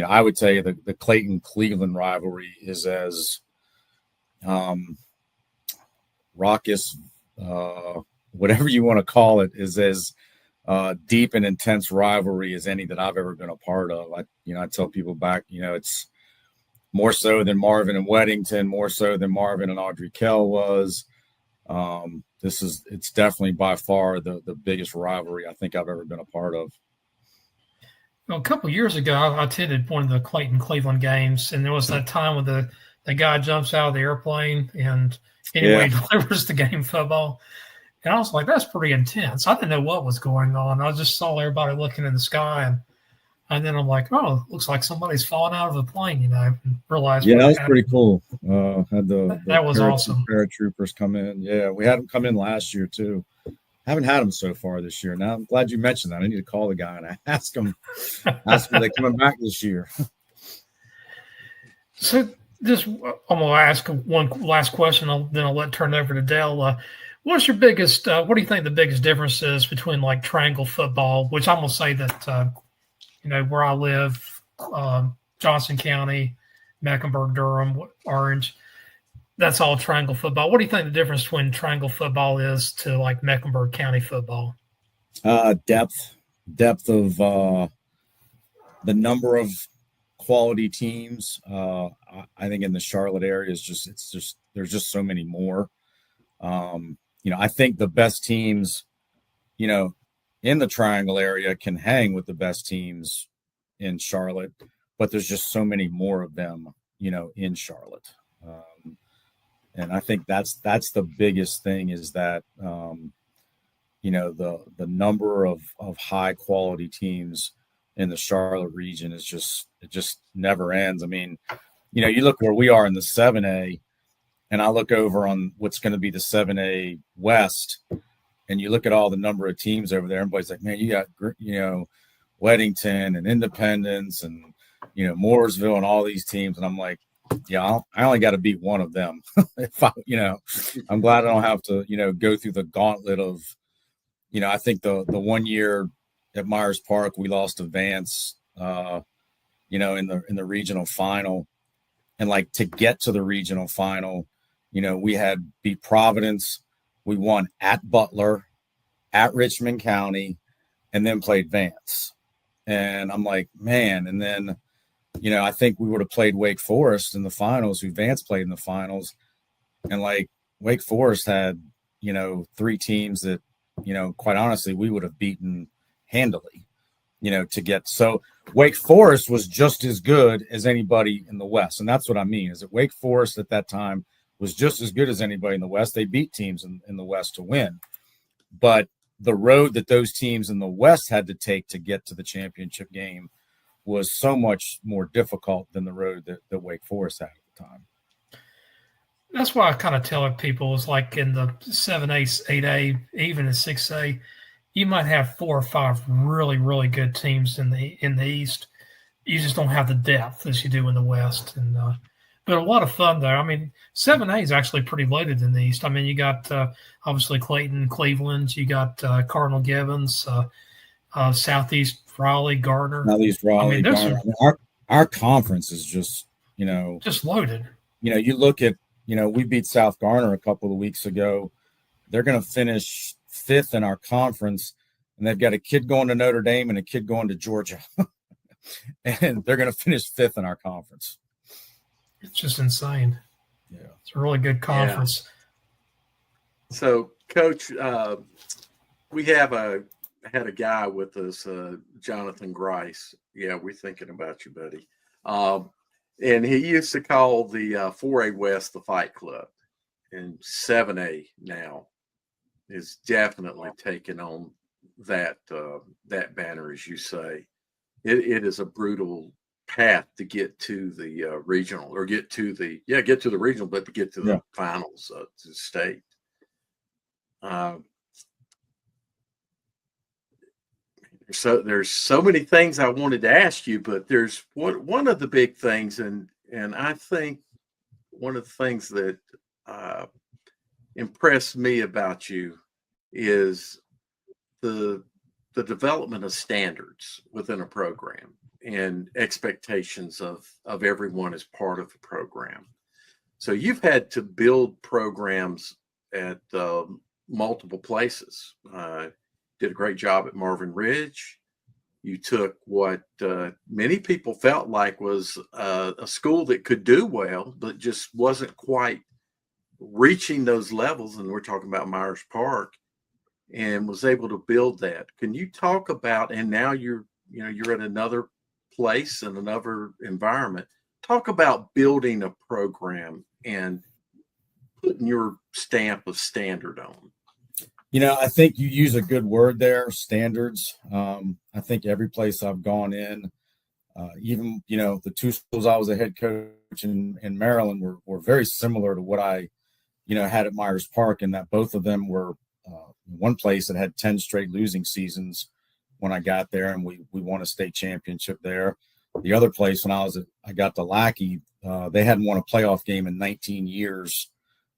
I would tell you the Clayton-Cleveland rivalry is as raucous, whatever you want to call it, is as deep and intense rivalry as any that I've ever been a part of. I tell people back, it's more so than Marvin and Weddington, more so than Marvin and Audrey Kell was. It's definitely by far the biggest rivalry I think I've ever been a part of. Well, a couple of years ago, I attended one of the Clayton-Cleveland games, and there was that time when the guy jumps out of the airplane and anyway delivers the game football. And I was like, that's pretty intense. I didn't know what was going on. I just saw everybody looking in the sky, and then I'm like, oh, looks like somebody's falling out of the plane, and realized. Yeah, that was pretty cool. Had that was awesome. Paratroopers come in. Yeah, we had them come in last year too. Haven't had them so far this year. Now I'm glad you mentioned that. I need to call the guy and ask him if they're coming back this year. So I'm gonna ask one last question. Then I'll let turn it over to Dale. What's your biggest? What do you think the biggest difference is between like triangle football, which I'm gonna say that where I live, Johnson County, Mecklenburg, Durham, Orange. That's all triangle football. What do you think the difference between triangle football is to like Mecklenburg County football? Depth of the number of quality teams. I think in the Charlotte area there's just so many more. I think the best teams, in the triangle area can hang with the best teams in Charlotte, but there's just so many more of them, in Charlotte. And I think that's the biggest thing is that, the number of high quality teams in the Charlotte region it just never ends. I mean, you look where we are in the 7A, and I look over on what's going to be the 7A West, and you look at all the number of teams over there. Everybody's like, man, you got, Weddington and Independence and, Mooresville and all these teams. And I'm like, yeah, I only got to beat one of them. I'm glad I don't have to, go through the gauntlet of, I think the 1 year at Myers Park, we lost to Vance, in the regional final. And like to get to the regional final, we had beat Providence. We won at Butler, at Richmond County, and then played Vance. And I'm like, man, and then, I think we would have played Wake Forest in the finals, who Vance played in the finals. And like Wake Forest had, 3 teams that, quite honestly, we would have beaten handily, to get. So Wake Forest was just as good as anybody in the West. And that's what I mean, is that Wake Forest at that time was just as good as anybody in the West. They beat teams in the West to win. But the road that those teams in the West had to take to get to the championship game was so much more difficult than the road that Wake Forest had at the time. That's why I kind of tell people is like in the 7A, 8A, even in 6A, you might have 4 or 5 really, really good teams in the East. You just don't have the depth as you do in the West. And but a lot of fun there. I mean, 7A is actually pretty loaded in the East. I mean, you got obviously Clayton, Cleveland. You got Cardinal Gibbons, Southeast Raleigh, Gardner. Southeast Raleigh, Gardner. Our conference is just, just loaded. You look at, we beat South Garner a couple of weeks ago. They're going to finish 5th in our conference, and they've got a kid going to Notre Dame and a kid going to Georgia. And they're going to finish 5th in our conference. It's just insane. Yeah. It's a really good conference. Yeah. So, Coach, we had a guy with us, Jonathan Grice. Yeah, we're thinking about you, buddy. And he used to call the 4A West the Fight Club. And 7A now is definitely taking on that banner, as you say. It is a brutal path to get to the regional, or get to the regional, but to get to the finals to state. So there's so many things I wanted to ask you, but there's one of the big things, and I think one of the things that impressed me about you is the development of standards within a program and expectations of everyone as part of the program. So you've had to build programs at multiple places. Did a great job at Marvin Ridge. You took what many people felt like was a school that could do well, but just wasn't quite reaching those levels. And we're talking about Myers Park, and was able to build that. Can you talk about, and now you're at another place and another environment. Talk about building a program and putting your stamp of standard on. I think you use a good word there, standards. I think every place I've gone in, even, the two schools I was a head coach in Maryland were very similar to what I, had at Myers Park, and that both of them were one place that had 10 straight losing seasons when I got there, and we won a state championship there. The other place, when I got to Lackey, they hadn't won a playoff game in 19 years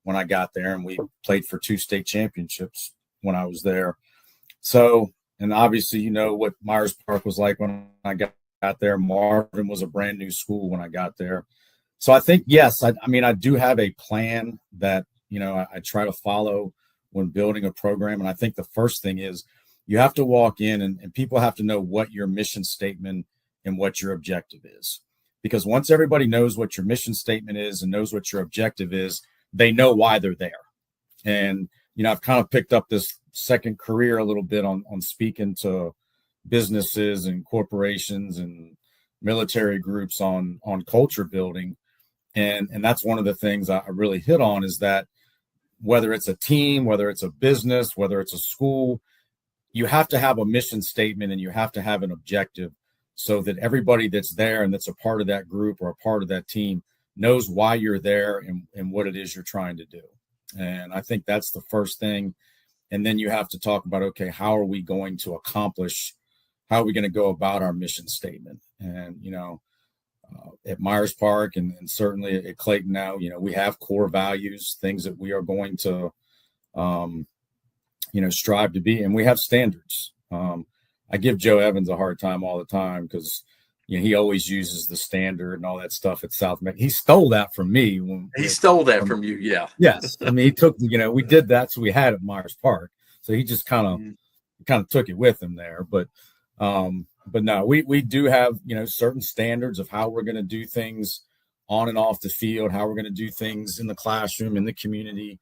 when I got there, and we played for 2 state championships when I was there. So, and obviously, what Myers Park was like when I got there. Marvin was a brand new school when I got there. So I think, yes, I do have a plan that, I try to follow when building a program. And I think the first thing is you have to walk in and people have to know what your mission statement and what your objective is. Because once everybody knows what your mission statement is and knows what your objective is, they know why they're there. And, I've kind of picked up this second career a little bit on speaking to businesses and corporations and military groups on culture building. And that's one of the things I really hit on, is that whether it's a team, whether it's a business, whether it's a school, you have to have a mission statement and you have to have an objective so that everybody that's there and that's a part of that group or a part of that team knows why you're there and what it is you're trying to do. And I think that's the first thing. And then you have to talk about, okay, how are we going to go about our mission statement? And, at Myers Park and certainly at Clayton now, we have core values, things that we are going to, strive to be, and we have standards. I give Joe Evans a hard time all the time because, he always uses the standard and all that stuff at South Mexico. He stole that from me. He stole that from you. Yeah. Yes. He took, we did that. So we had at Myers Park. So he just kind of took it with him there. But no, we do have, certain standards of how we're going to do things on and off the field, how we're going to do things in the classroom, in the community.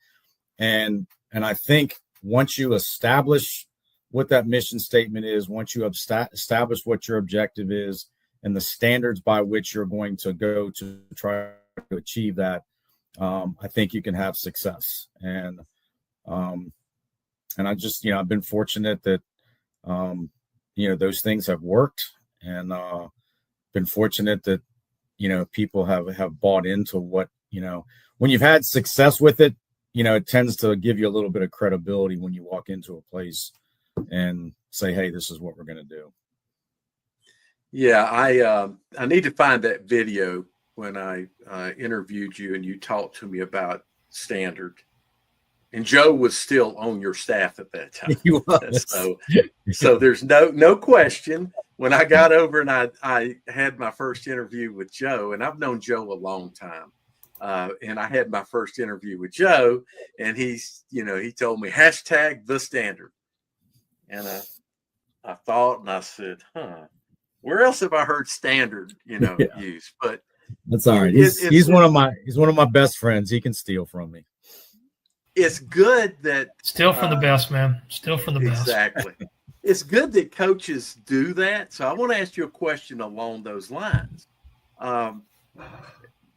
And I think once you establish what that mission statement is, once you establish what your objective is and the standards by which you're going to go to try to achieve that, I think you can have success. And I just, I've been fortunate that, those things have worked, and been fortunate that, people have bought into what, when you've had success with it, it tends to give you a little bit of credibility when you walk into a place and say, hey, this is what we're going to do. Yeah, I need to find that video when I interviewed you and you talked to me about standard. And Joe was still on your staff at that time. He was. So there's no question. When I got over and I had my first interview with Joe, and I've known Joe a long time, and I had my first interview with Joe, and he told me #the standard. And I thought, and I said, where else have I heard standard, used? But that's all right. He's one of my best friends. He can steal from me. It's good that still for the best, man. Still for the best. Exactly. It's good that coaches do that. So I want to ask you a question along those lines.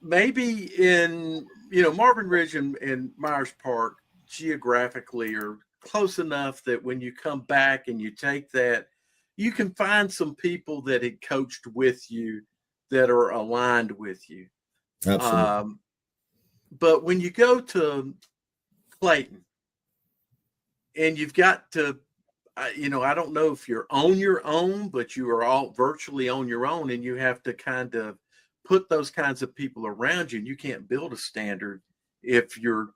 Maybe in Marvin Ridge and Myers Park geographically are close enough that when you come back and you take that, you can find some people that had coached with you that are aligned with you. Absolutely. But when you go to Clayton and you've got to, I don't know if you're on your own, but you are all virtually on your own, and you have to kind of put those kinds of people around you, and you can't build a standard if your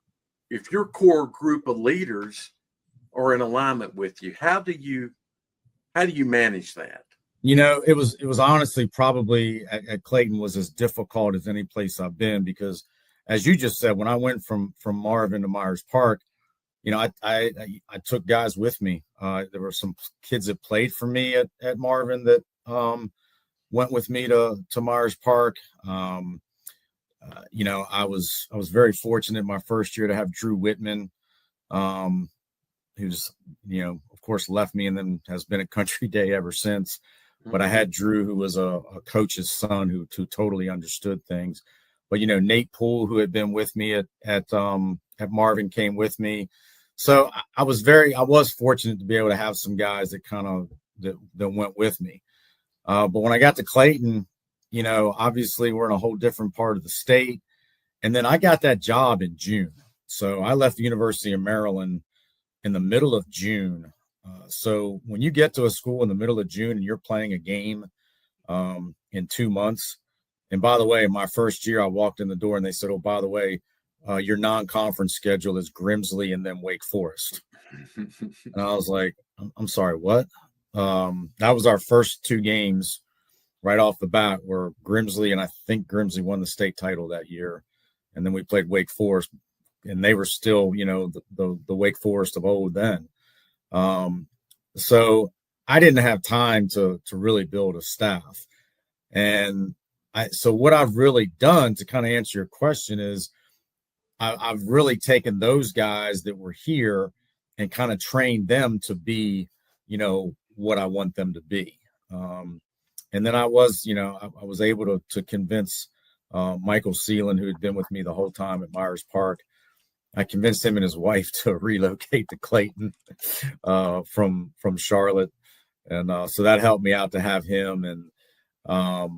core group of leaders are in alignment with you. How do you manage that? It was honestly probably at Clayton was as difficult as any place I've been, because as you just said, when I went from Marvin to Myers Park, I took guys with me. There were some kids that played for me at Marvin that went with me to Myers Park. I was very fortunate my first year to have Drew Whitman, who's, of course, left me and then has been at Country Day ever since. But I had Drew, who was a coach's son who totally understood things. But, Nate Poole, who had been with me at Marvin, came with me. So I was fortunate to be able to have some guys that that went with me. But when I got to Clayton, obviously we're in a whole different part of the state. And then I got that job in June. So I left the University of Maryland in the middle of June. So when you get to a school in the middle of June and you're playing a game in 2 months, and by the way, my first year I walked in the door and they said, oh, by the way, your non-conference schedule is Grimsley and then Wake Forest. And I was like, I'm sorry, what? That was our first 2 games right off the bat were Grimsley, and I think Grimsley won the state title that year. And then we played Wake Forest, and they were still, the Wake Forest of old then. So I didn't have time to really build a staff. And so what I've really done to kind of answer your question is I've really taken those guys that were here and kind of trained them to be, what I want them to be. And then I was able to convince Michael Seelan, who had been with me the whole time at Myers Park. I convinced him and his wife to relocate to Clayton from Charlotte. And so that helped me out to have him. And I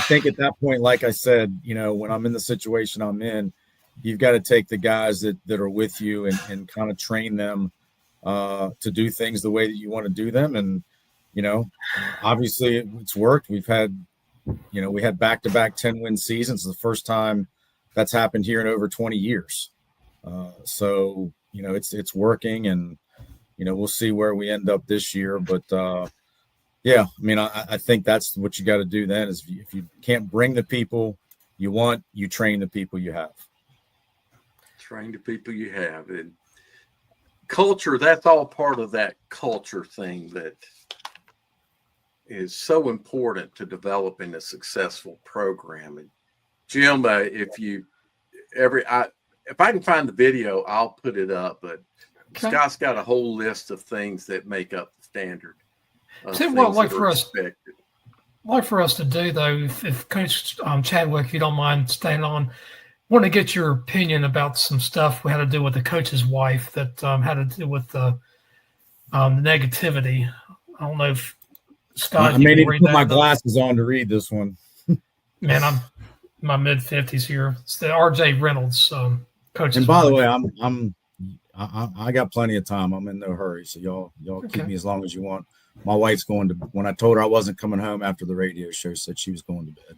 think at that point, like I said, when I'm in the situation I'm in, you've got to take the guys that are with you and kind of train them to do things the way that you want to do them. And, obviously it's worked. We had back-to-back 10-win seasons. The first time that's happened here in over 20 years. So, it's working, and, we'll see where we end up this year. But, I think that's what you got to do then is if you can't bring the people you want, you train the people you have. Train the people you have. And culture, that's all part of that culture thing that is so important to developing a successful program. And Jim, if I can find the video, I'll put it up. But okay. Scott's got a whole list of things that make up the standard. See what like for us to do though, if Coach Chadwick, if you don't mind staying on, want to get your opinion about some stuff we had to do with the coach's wife that had to do with the negativity. I don't know if Scott, I may need to put my glasses on to read this one. Man, I'm in my mid-50s here. It's the RJ Reynolds coach. And by the way, I got plenty of time. I'm in no hurry, so y'all keep me as long as you want. My wife's going to. When I told her I wasn't coming home after the radio show, said she was going to bed.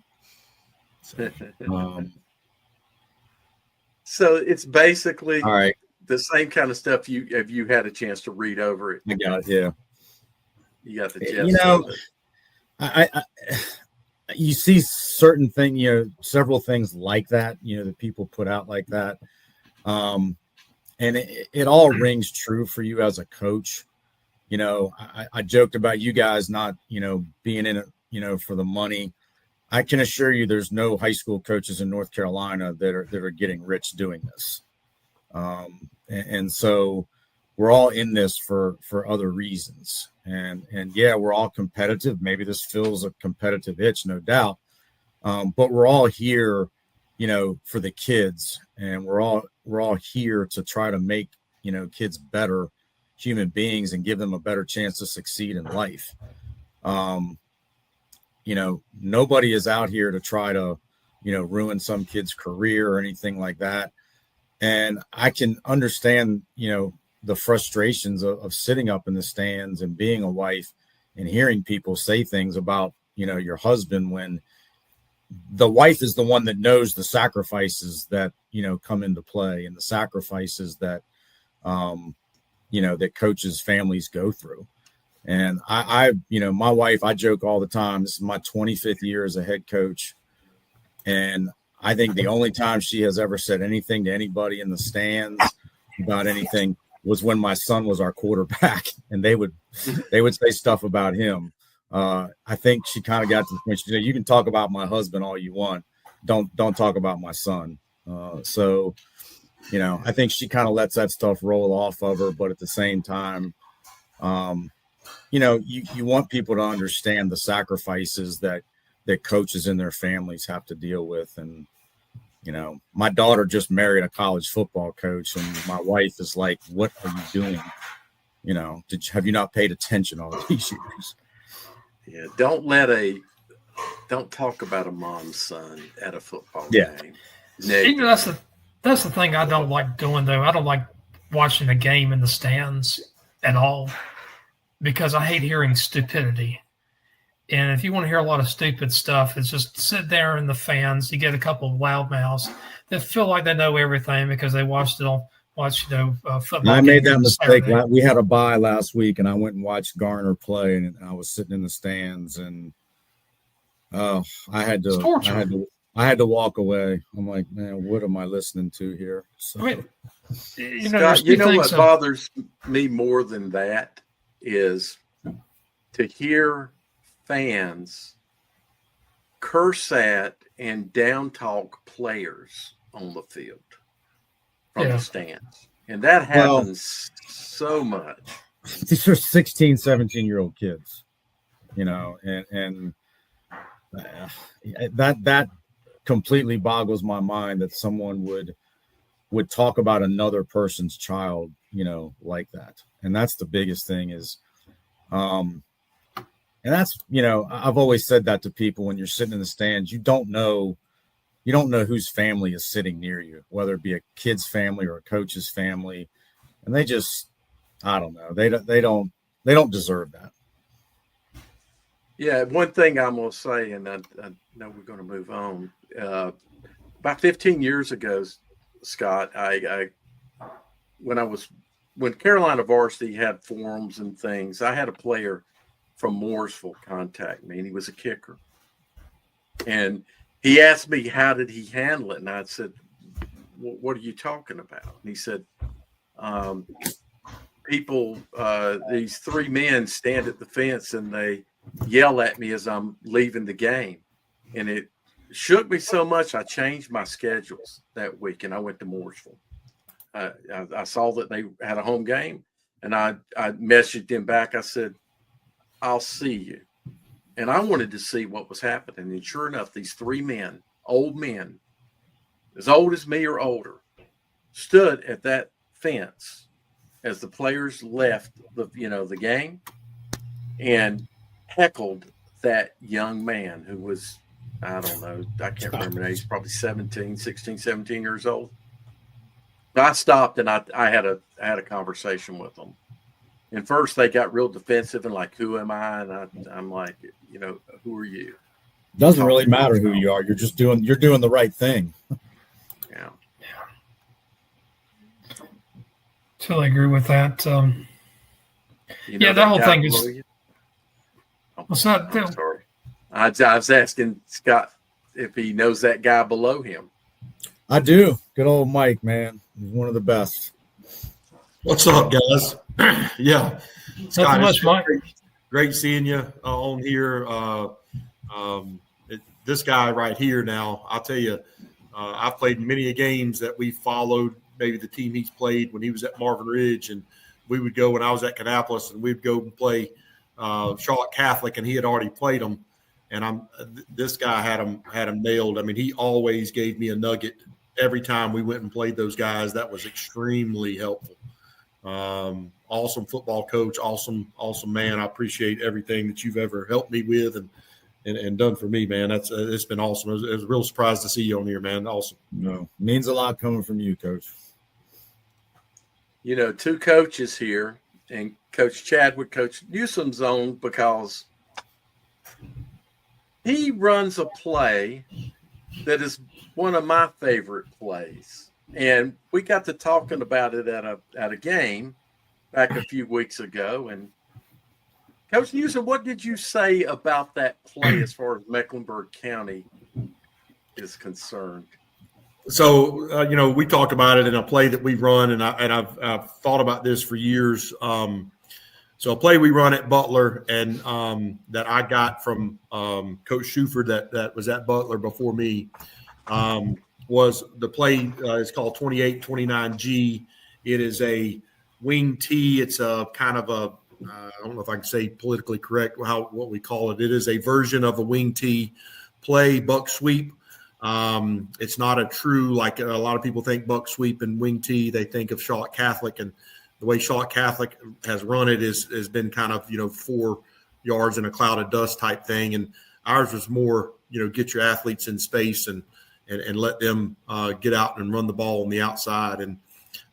So it's basically all right. The same kind of stuff. Have you had a chance to read over it? I got it. Yeah. You got the gist. I you see certain things, several things like that, that people put out like that. And it all rings true for you as a coach. I joked about you guys not, being in it, for the money. I can assure you there's no high school coaches in North Carolina that are getting rich doing this. And so we're all in this for other reasons. And yeah, we're all competitive. Maybe this fills a competitive itch, no doubt. But we're all here, for the kids, and we're all here to try to make, kids better human beings and give them a better chance to succeed in life. Nobody is out here to try to, ruin some kid's career or anything like that. And I can understand, the frustrations of sitting up in the stands and being a wife and hearing people say things about, your husband, when the wife is the one that knows the sacrifices that, come into play, and the sacrifices that, that coaches' families go through. And my wife, I joke all the time, this is my 25th year as a head coach. And I think the only time she has ever said anything to anybody in the stands about anything was when my son was our quarterback, and they would say stuff about him. I think she kind of got to the point, she said, you can talk about my husband all you want. Don't talk about my son. So, I think she kind of lets that stuff roll off of her. But at the same time, you want people to understand the sacrifices that coaches and their families have to deal with. And, my daughter just married a college football coach, and my wife is like, what are you doing? Have you not paid attention all these years? Yeah. Don't talk about a mom's son at a football game. That's the thing I don't like doing, though. I don't like watching a game in the stands at all, because I hate hearing stupidity. And if you want to hear a lot of stupid stuff, it's just sit there in the fans. You get a couple of loudmouths that feel like they know everything because they watched football. I made that mistake. We had a bye last week, and I went and watched Garner play, and I was sitting in the stands, and I had to walk away. I'm like, man, what am I listening to here? So, Scott, what bothers me more than that is to hear fans curse at and down talk players on the field from the stands. And that happens so much. These are 16, 17-year-old kids, and that completely boggles my mind that someone would talk about another person's child, like that. And that's the biggest thing is, and that's, I've always said that to people when you're sitting in the stands, you don't know whose family is sitting near you, whether it be a kid's family or a coach's family. And they just, I don't know. They don't deserve that. Yeah. One thing I'm going to say, and I know we're going to move on, about 15 years ago, Scott, when Carolina varsity had forums and things, I had a player from Mooresville contact me, and he was a kicker. And he asked me, how did he handle it? And I said, what are you talking about? And he said, these three men stand at the fence and they yell at me as I'm leaving the game. And it shook me so much, I changed my schedules that week, and I went to Mooresville. I saw that they had a home game, and I messaged them back. I said, I'll see you. And I wanted to see what was happening. And sure enough, these three men, old men, as old as me or older, stood at that fence as the players left the game and heckled that young man who was, I don't know, I can't remember. He's probably 16, 17 years old. I stopped and I had a conversation with them. And first they got real defensive and like, who am I? And I'm like, who are you? Doesn't really matter who you are. You're doing the right thing. Yeah. Totally agree with that. That whole thing is. What's that? I'm sorry. I was asking Scott if he knows that guy below him. I do. Good old Mike, man. He's one of the best. What's up, guys? Yeah. Scott, much, Mike. Great seeing you on here. This guy right here now, I'll tell you, I've played many games that we followed, maybe the team he's played when he was at Marvin Ridge, and we would go when I was at Kannapolis, and we'd go and play Charlotte Catholic, and he had already played them. And this guy had him nailed. I mean, he always gave me a nugget every time we went and played those guys. That was extremely helpful. awesome football coach, awesome man. I appreciate everything that you've ever helped me with and done for me, man. That's it's been awesome. It was a real surprise to see you on here, man. Awesome. No, means a lot coming from you, Coach. You know, two coaches here, and Coach Chadwick, Coach Newsome's on because he runs a play that is one of my favorite plays. And we got to talking about it at a game back a few weeks ago. And Coach Newsome, what did you say about that play as far as Mecklenburg County is concerned? So, we talked about it in a play that we run, and I've thought about this for years. So a play we run at Butler and that I got from Coach Shuford that was at Butler before me was the play. It's called 28-29G. It is a wing T. It's a kind of a I don't know if I can say politically correct what we call it. It is a version of a wing T play, buck sweep. It's not a true, like a lot of people think buck sweep and wing T. They think of Charlotte Catholic, and the way Charlotte Catholic has run it has been kind of 4 yards in a cloud of dust type thing, and ours was more get your athletes in space and let them get out and run the ball on the outside. And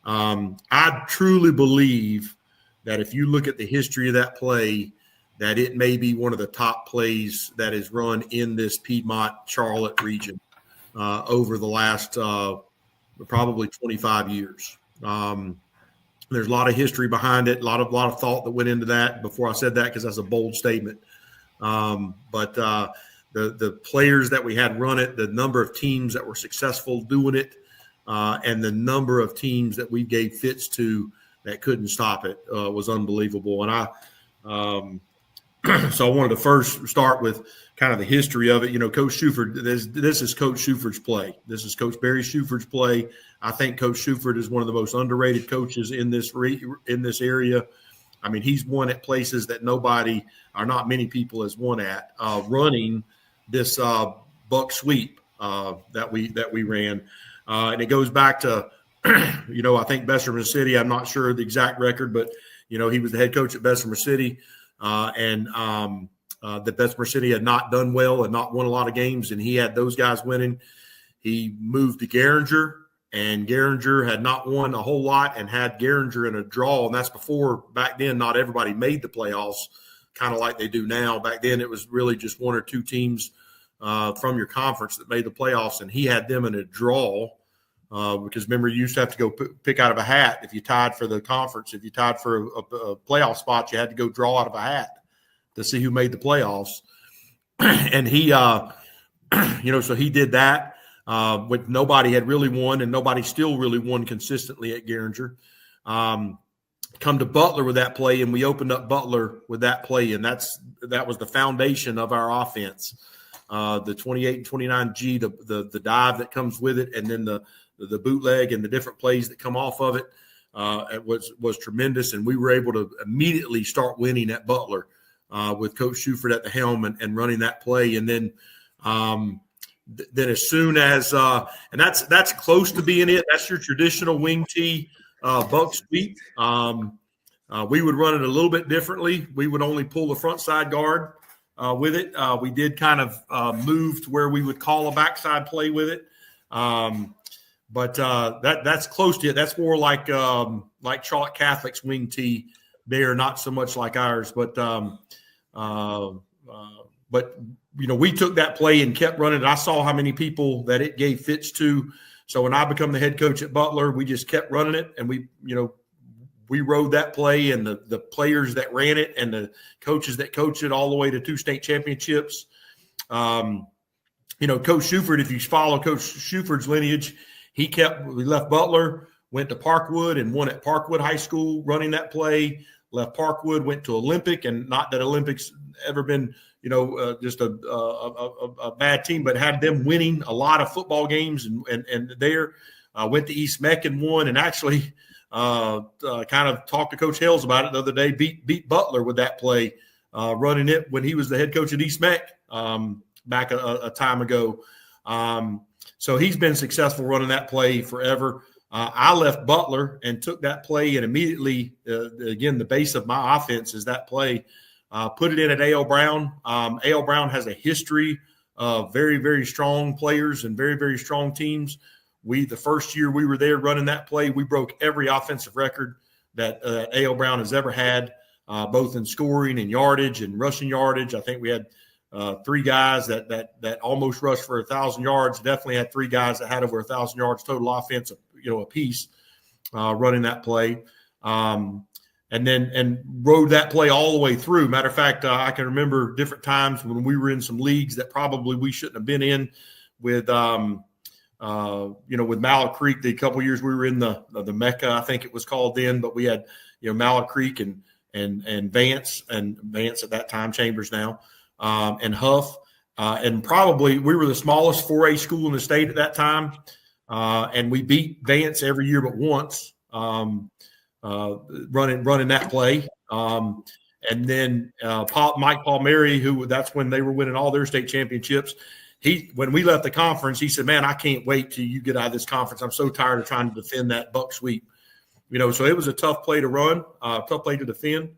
I truly believe that if you look at the history of that play, that it may be one of the top plays that is run in this Piedmont Charlotte region over the last probably 25 years. There's a lot of history behind it, a lot of thought that went into that before I said that, because that's a bold statement. But the players that we had run it, the number of teams that were successful doing it, and the number of teams that we gave fits to that couldn't stop it was unbelievable. And so I wanted to first start with kind of the history of it. Coach Shuford, this is Coach Shuford's play. This is Coach Barry Shuford's play. I think Coach Shuford is one of the most underrated coaches in this area. I mean, he's won at places that not many people has won at, running this buck sweep that we ran. And it goes back to, I think Bessemer City. I'm not sure the exact record, but, he was the head coach at Bessemer City. And that Bessemer City had not done well and not won a lot of games, and he had those guys winning. He moved to Garinger, and Garinger had not won a whole lot and had Garinger in a draw, and that's before, back then, not everybody made the playoffs, kind of like they do now. Back then, it was really just 1 or 2 teams from your conference that made the playoffs, and he had them in a draw because, remember, you used to have to go pick out of a hat if you tied for the conference. If you tied for a playoff spot, you had to go draw out of a hat to see who made the playoffs. And he, so he did that. When nobody had really won, and nobody still really won consistently at Garinger. Come to Butler with that play, and we opened up Butler with that play, and that was the foundation of our offense. The 28 and 29G, the dive that comes with it, and then the bootleg and the different plays that come off of it, it was tremendous, and we were able to immediately start winning at Butler with Coach Shuford at the helm and running that play, and then. Then as soon as and that's close to being it. That's your traditional wing T buck sweep. We would run it a little bit differently. We would only pull the front side guard with it. We did kind of move to where we would call a backside play with it. But that's close to it. That's more like Charlotte Catholic's wing T there, not so much like ours. But we took that play and kept running. I saw how many people that it gave fits to. So when I become the head coach at Butler, we just kept running it, and we rode that play, and the players that ran it and the coaches that coached it all the way to 2 state championships. Coach Shuford, if you follow Coach Shuford's lineage, we left Butler, went to Parkwood and won at Parkwood High School running that play, left Parkwood, went to Olympic, and not that Olympic's ever been – just a bad team, but had them winning a lot of football games and there went to East Meck and won, and actually kind of talked to Coach Hales about it the other day, beat Butler with that play, running it when he was the head coach at East Meck back a time ago. So he's been successful running that play forever. I left Butler and took that play and immediately, again, the base of my offense is that play. Put it in at A.L. Brown. A.L. Brown has a history of very, very strong players and very, very strong teams. The first year we were there running that play, we broke every offensive record that A.L. Brown has ever had, both in scoring and yardage and rushing yardage. I think we had 3 guys that almost rushed for 1,000 yards. Definitely had 3 guys that had over 1,000 yards total offense, a piece running that play. And rode that play all the way through. Matter of fact, I can remember different times when we were in some leagues that probably we shouldn't have been in with, with Mallet Creek. The couple years we were in the Mecca, I think it was called then, but we had, Mallet Creek and Vance at that time, Chambers now, and Huff. And probably we were the smallest 4A school in the state at that time. And we beat Vance every year but once. Running that play. And then Mike Palmieri, that's when they were winning all their state championships. When we left the conference, he said, "Man, I can't wait till you get out of this conference. I'm so tired of trying to defend that buck sweep." So it was a tough play to run, tough play to defend.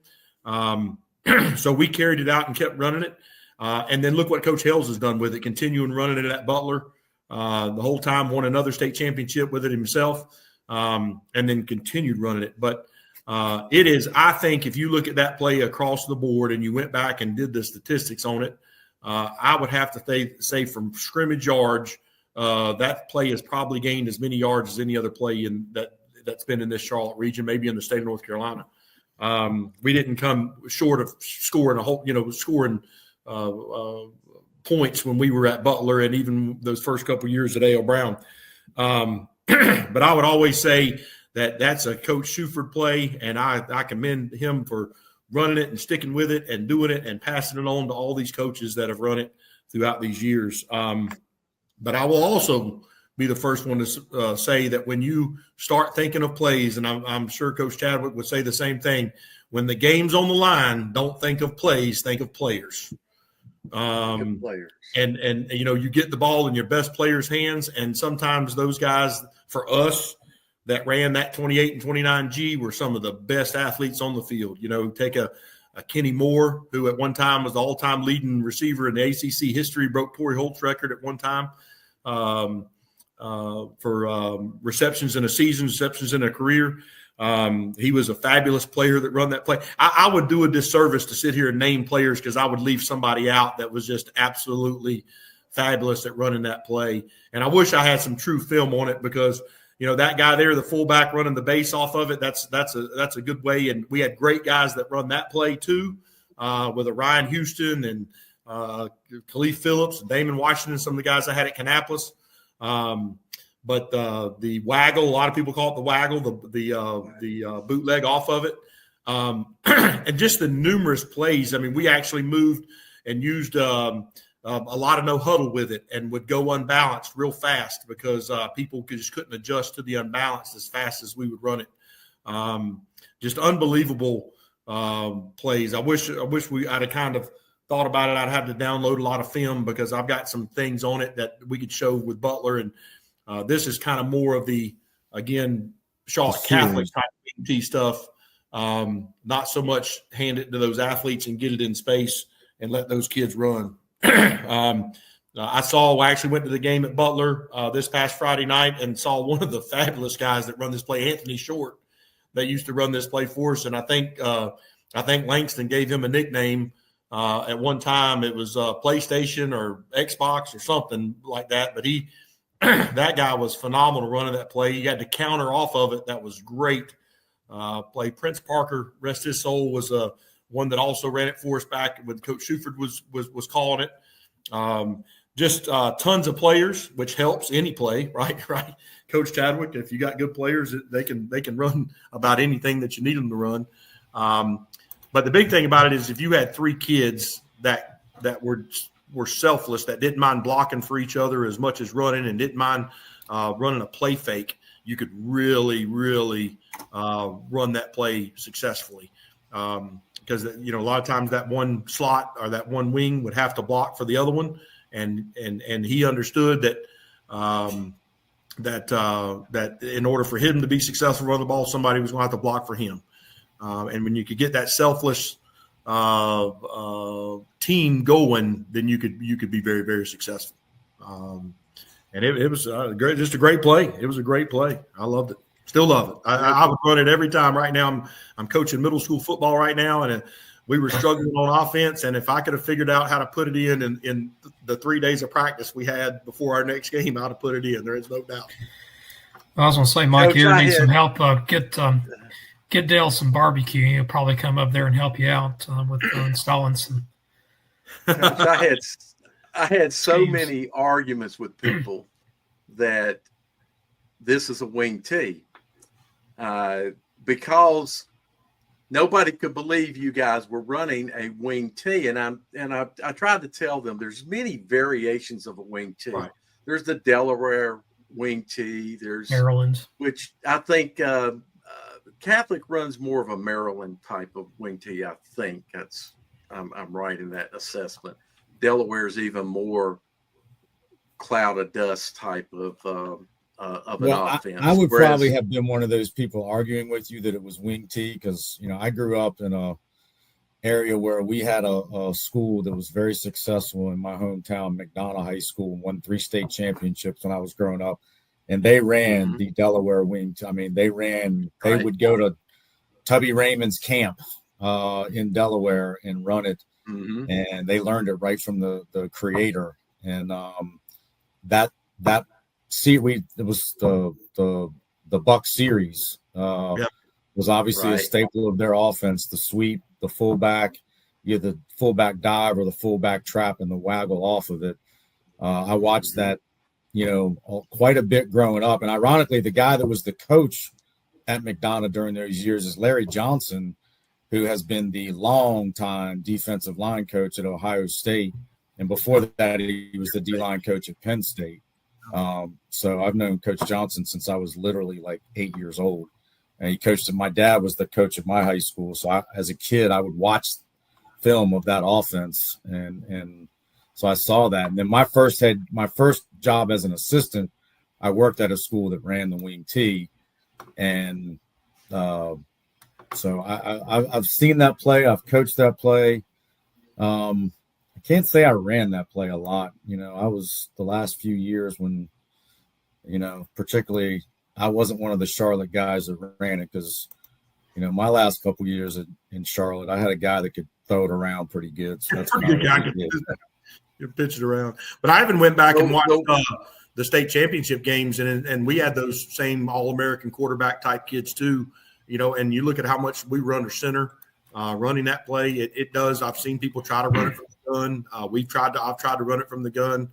So we carried it out and kept running it. And then look what Coach Hales has done with it, continuing running it at Butler the whole time, won another state championship with it himself. And then continued running it. But it is, I think, if you look at that play across the board and you went back and did the statistics on it, I would have to say from scrimmage yards, that play has probably gained as many yards as any other play that's been in this Charlotte region, maybe in the state of North Carolina. We didn't come short of scoring points when we were at Butler and even those first couple of years at A.L. Brown. But I would always say that's a Coach Shuford play, and I commend him for running it and sticking with it and doing it and passing it on to all these coaches that have run it throughout these years. But I will also be the first one to say that when you start thinking of plays, and I'm sure Coach Chadwick would say the same thing, when the game's on the line, don't think of plays, think of players. And you get the ball in your best players' hands, and sometimes those guys for us that ran that 28 and 29G were some of the best athletes on the field. Take a Kenny Moore, who at one time was the all-time leading receiver in the ACC history, broke Torrey Holt's record at one time for receptions in a season, receptions in a career. He was a fabulous player that run that play. I would do a disservice to sit here and name players because I would leave somebody out that was just absolutely fabulous at running that play. And I wish I had some true film on it because, that guy there, the fullback running the base off of it, that's a good way. And we had great guys that run that play too, with a Ryan Houston and Khalif Phillips, and Damon Washington, some of the guys I had at Kannapolis. But the waggle, a lot of people call it the waggle, the bootleg off of it. And just the numerous plays. I mean, we actually moved and used a lot of no huddle with it and would go unbalanced real fast because people just couldn't adjust to the unbalanced as fast as we would run it. Just unbelievable plays. I wish I'd have kind of thought about it. I'd have to download a lot of film because I've got some things on it that we could show with Butler. And this is kind of more of the, again, Charlotte Catholic type of stuff. Not so much hand it to those athletes and get it in space and let those kids run. I actually went to the game at Butler this past Friday night and saw one of the fabulous guys that run this play, Anthony Short, that used to run this play for us. And I think Langston gave him a nickname at one time. It was PlayStation or Xbox or something like that. But that guy was phenomenal running that play. He had to counter off of it. That was great play. Prince Parker, rest his soul, was one that also ran it for us back when Coach Shuford was calling it. Just tons of players, which helps any play, right? Coach Chadwick, if you got good players, they can run about anything that you need them to run. But the big thing about it is if you had 3 kids that were selfless, that didn't mind blocking for each other as much as running and didn't mind running a play fake, you could really, really run that play successfully. Because a lot of times that one slot or that one wing would have to block for the other one, and he understood that that in order for him to be successful running the ball, somebody was going to have to block for him. And when you could get that selfless team going, then you could be very, very successful. And it was just a great play. It was a great play. I loved it. Still love it. I would run it every time. Right now, I'm coaching middle school football right now, and we were struggling on offense. And if I could have figured out how to put it in the 3 days of practice we had before our next game, I'd have put it in. There is no doubt. I was going to say, Mike, Coach, you need some help. Get Dale some barbecue. He'll probably come up there and help you out with installing some. Coach, I had so Jeez. many arguments with people that this is a wing tee because nobody could believe you guys were running a wing tee, and I tried to tell them there's many variations of a wing tee. Right. There's the Delaware wing tee. There's Maryland, which I think Catholic runs more of a Maryland type of wing tee. I think I'm right in that assessment. Delaware is even more cloud of dust type of an offense. I would probably have been one of those people arguing with you that it was wing tee because I grew up in a area where we had a school that was very successful in my hometown, McDonough High School, and won 3 state championships when I was growing up. And they ran the Delaware wing. I mean, they would go to Tubby Raymond's camp in Delaware and run it. Mm-hmm. And they learned it right from the creator. And it was the Buck series was obviously a staple of their offense. The sweep, the fullback, the fullback dive or the fullback trap and the waggle off of it. I watched that, quite a bit growing up. And ironically, the guy that was the coach at McDonough during those years is Larry Johnson, who has been the long-time defensive line coach at Ohio State. And before that, he was the D-line coach at Penn State. So I've known Coach Johnson since I was literally like 8 years old. And he coached – my dad was the coach of my high school. So as a kid, I would watch film of that offense. And so I saw that. And then my first job as an assistant, I worked at a school that ran the wing tee. And so I've seen that play. I've coached that play. I can't say I ran that play a lot. I was the last few years when, particularly I wasn't one of the Charlotte guys that ran it because, my last couple of years in Charlotte, I had a guy that could throw it around pretty good. So that's pretty good guy. You pitch it around. But I even went back and watched the state championship games, and we had those same All-American quarterback type kids too. And you look at how much we run under center, running that play. It does. I've seen people try to run it from the gun. I've tried to run it from the gun.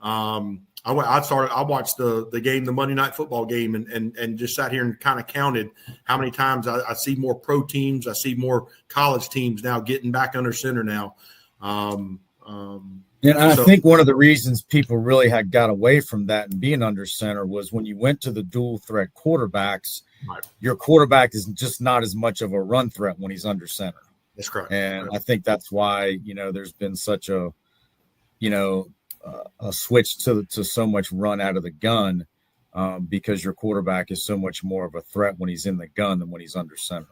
I watched the game, the Monday Night Football game, and just sat here and kind of counted how many times I see more pro teams. I see more college teams now getting back under center now. I think one of the reasons people really had got away from that and being under center was when you went to the dual threat quarterbacks, right. Your quarterback is just not as much of a run threat when he's under center. That's correct. And I think that's why, there's been such a switch to so much run out of the gun because your quarterback is so much more of a threat when he's in the gun than when he's under center.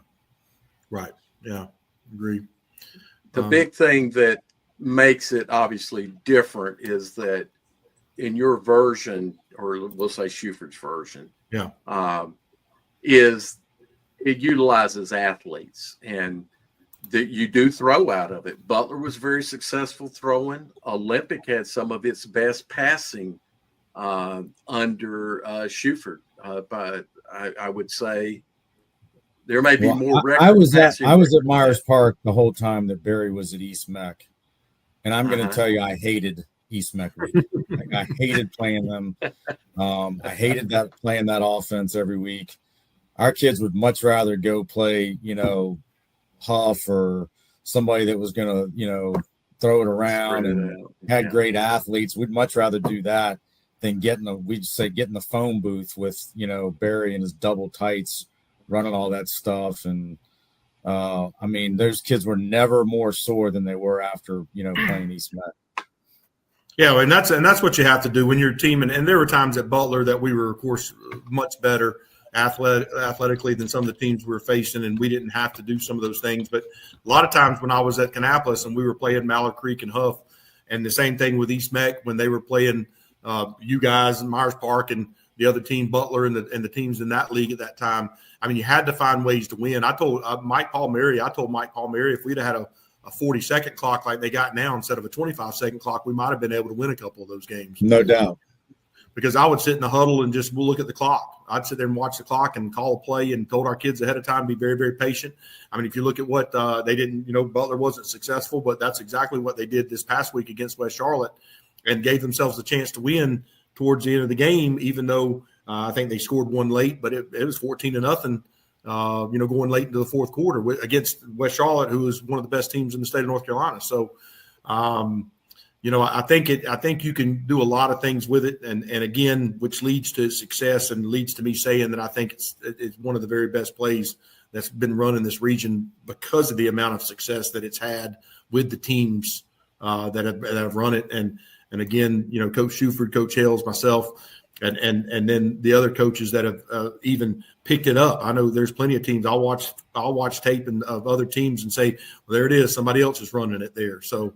Right. Yeah. Agree. The big thing that makes it obviously different is that in your version, or we'll say Schuford's version, is it utilizes athletes and that you do throw out of it. Butler was very successful throwing. Olympic had some of its best passing under Schuford, but I would say there may be more. I was at Myers Park the whole time that Barry was at East Mech. And I'm going to tell you, I hated East Mech Week. I hated playing them. I hated playing that offense every week. Our kids would much rather go play, Huff or somebody that was going to, throw it around and had great athletes. We'd much rather do that than get in the phone booth with, Barry and his double tights running all that stuff. And those kids were never more sore than they were after, playing East Met. Yeah, and that's what you have to do when you're a team. And there were times at Butler that we were, of course, much better athletically than some of the teams we were facing, and we didn't have to do some of those things. But a lot of times when I was at Kannapolis and we were playing Mallard Creek and Huff, and the same thing with East Meck when they were playing you guys in Myers Park and the other team, Butler, and the teams in that league at that time. I mean, you had to find ways to win. I told Mike Palmieri, if we'd have had a 40-second clock like they got now instead of a 25-second clock, we might have been able to win a couple of those games. No doubt. Because I would sit in the huddle and just look at the clock. I'd sit there and watch the clock and call a play and told our kids ahead of time to be very, very patient. I mean, if you look at what they didn't, Butler wasn't successful, but that's exactly what they did this past week against West Charlotte and gave themselves a chance to win towards the end of the game, even though I think they scored one late, but it was 14-0, going late into the fourth quarter against West Charlotte, who is one of the best teams in the state of North Carolina. So, I think you can do a lot of things with it, and again, which leads to success and leads to me saying that I think it's one of the very best plays that's been run in this region because of the amount of success that it's had with the teams that have run it, and again, Coach Shuford, Coach Hales, myself, and then the other coaches that have even picked it up. I know there's plenty of teams. I'll watch tape of other teams and say, well, there it is. Somebody else is running it there. So.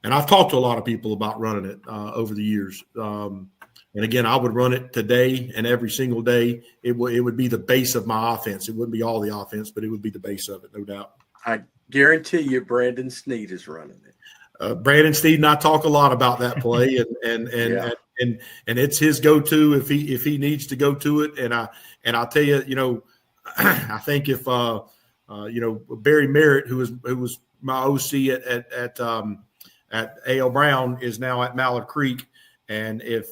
And I've talked to a lot of people about running it over the years. And again, I would run it today and every single day. It would be the base of my offense. It wouldn't be all the offense, but it would be the base of it, no doubt. I guarantee you Brandon Sneed is running it. Brandon Sneed and I talk a lot about that play, and it's his go-to if he needs to go to it. And I'll tell you, I think if Barry Merritt, who was my OC at A.L. Brown, is now at Mallard Creek, and if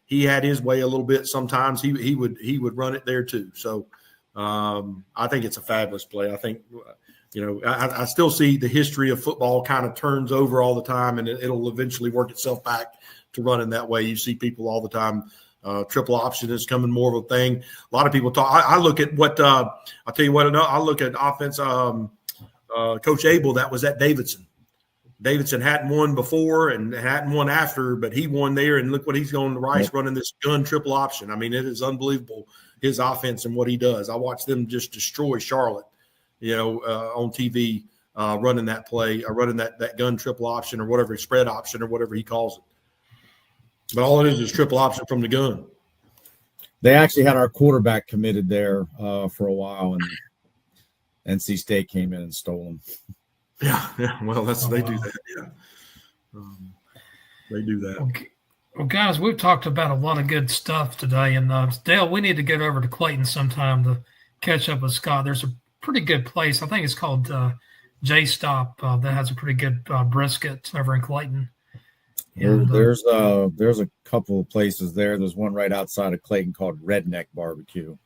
he had his way a little bit, sometimes he would run it there too. So I think it's a fabulous play. I think I still see the history of football kind of turns over all the time, and it'll eventually work itself back to running that way. You see people all the time. Triple option is coming more of a thing. A lot of people talk. I look at what I'll tell you what. I look at offense. Coach Abel, that was at Davidson. Davidson hadn't won before and hadn't won after, but he won there, and look what he's going to Rice running this gun triple option. I mean, it is unbelievable, his offense and what he does. I watched them just destroy Charlotte, on TV, running that play, running that gun triple option or whatever, spread option or whatever he calls it. But all it is triple option from the gun. They actually had our quarterback committed there for a while, and NC State came in and stole him. Yeah. Well, they do that. Yeah, they do that. Well, guys, we've talked about a lot of good stuff today, and Dale, we need to get over to Clayton sometime to catch up with Scott. There's a pretty good place. I think it's called J-Stop that has a pretty good brisket over in Clayton. And, there's a couple of places there. There's one right outside of Clayton called Redneck Barbecue.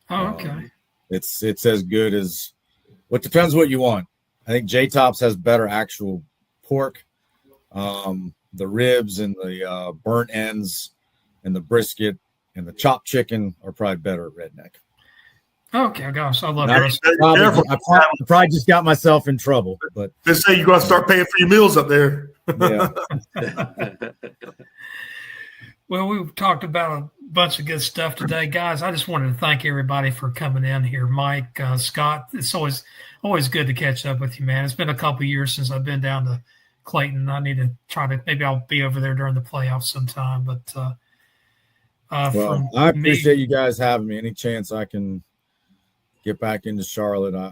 Oh, okay. It's as good as – it depends what you want. I think J-Tops has better actual pork. The ribs and the burnt ends and the brisket and the chopped chicken are probably better at Redneck. Okay, gosh, I love brisket. I probably just got myself in trouble. But they say you're going to start paying for your meals up there. Yeah. Well, we've talked about a bunch of good stuff today, guys. I just wanted to thank everybody for coming in here. Mike, Scott, it's always good to catch up with you, man. It's been a couple of years since I've been down to Clayton. I need to maybe I'll be over there during the playoffs sometime. But I appreciate you guys having me. Any chance I can get back into Charlotte, I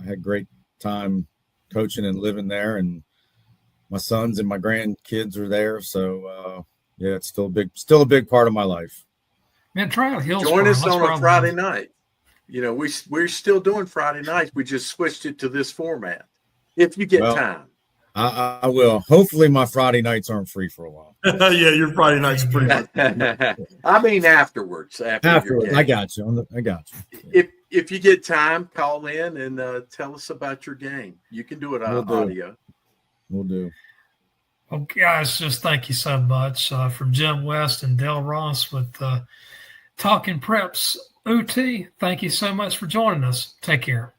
had a great time coaching and living there, and my sons and my grandkids are there. So yeah, it's still a big part of my life. Man, try out Hillsborough. Join us on a Friday night. We're still doing Friday nights. We just switched it to this format. If you get time, I will. Hopefully, my Friday nights aren't free for a while. Yeah, your Friday nights are pretty much. I mean, afterwards. Afterwards, I got you. If you get time, call in and tell us about your game. You can do it on audio. We'll do. Well, guys, just thank you so much from Jim West and Dale Ross with Talking Preps OT. Thank you so much for joining us. Take care.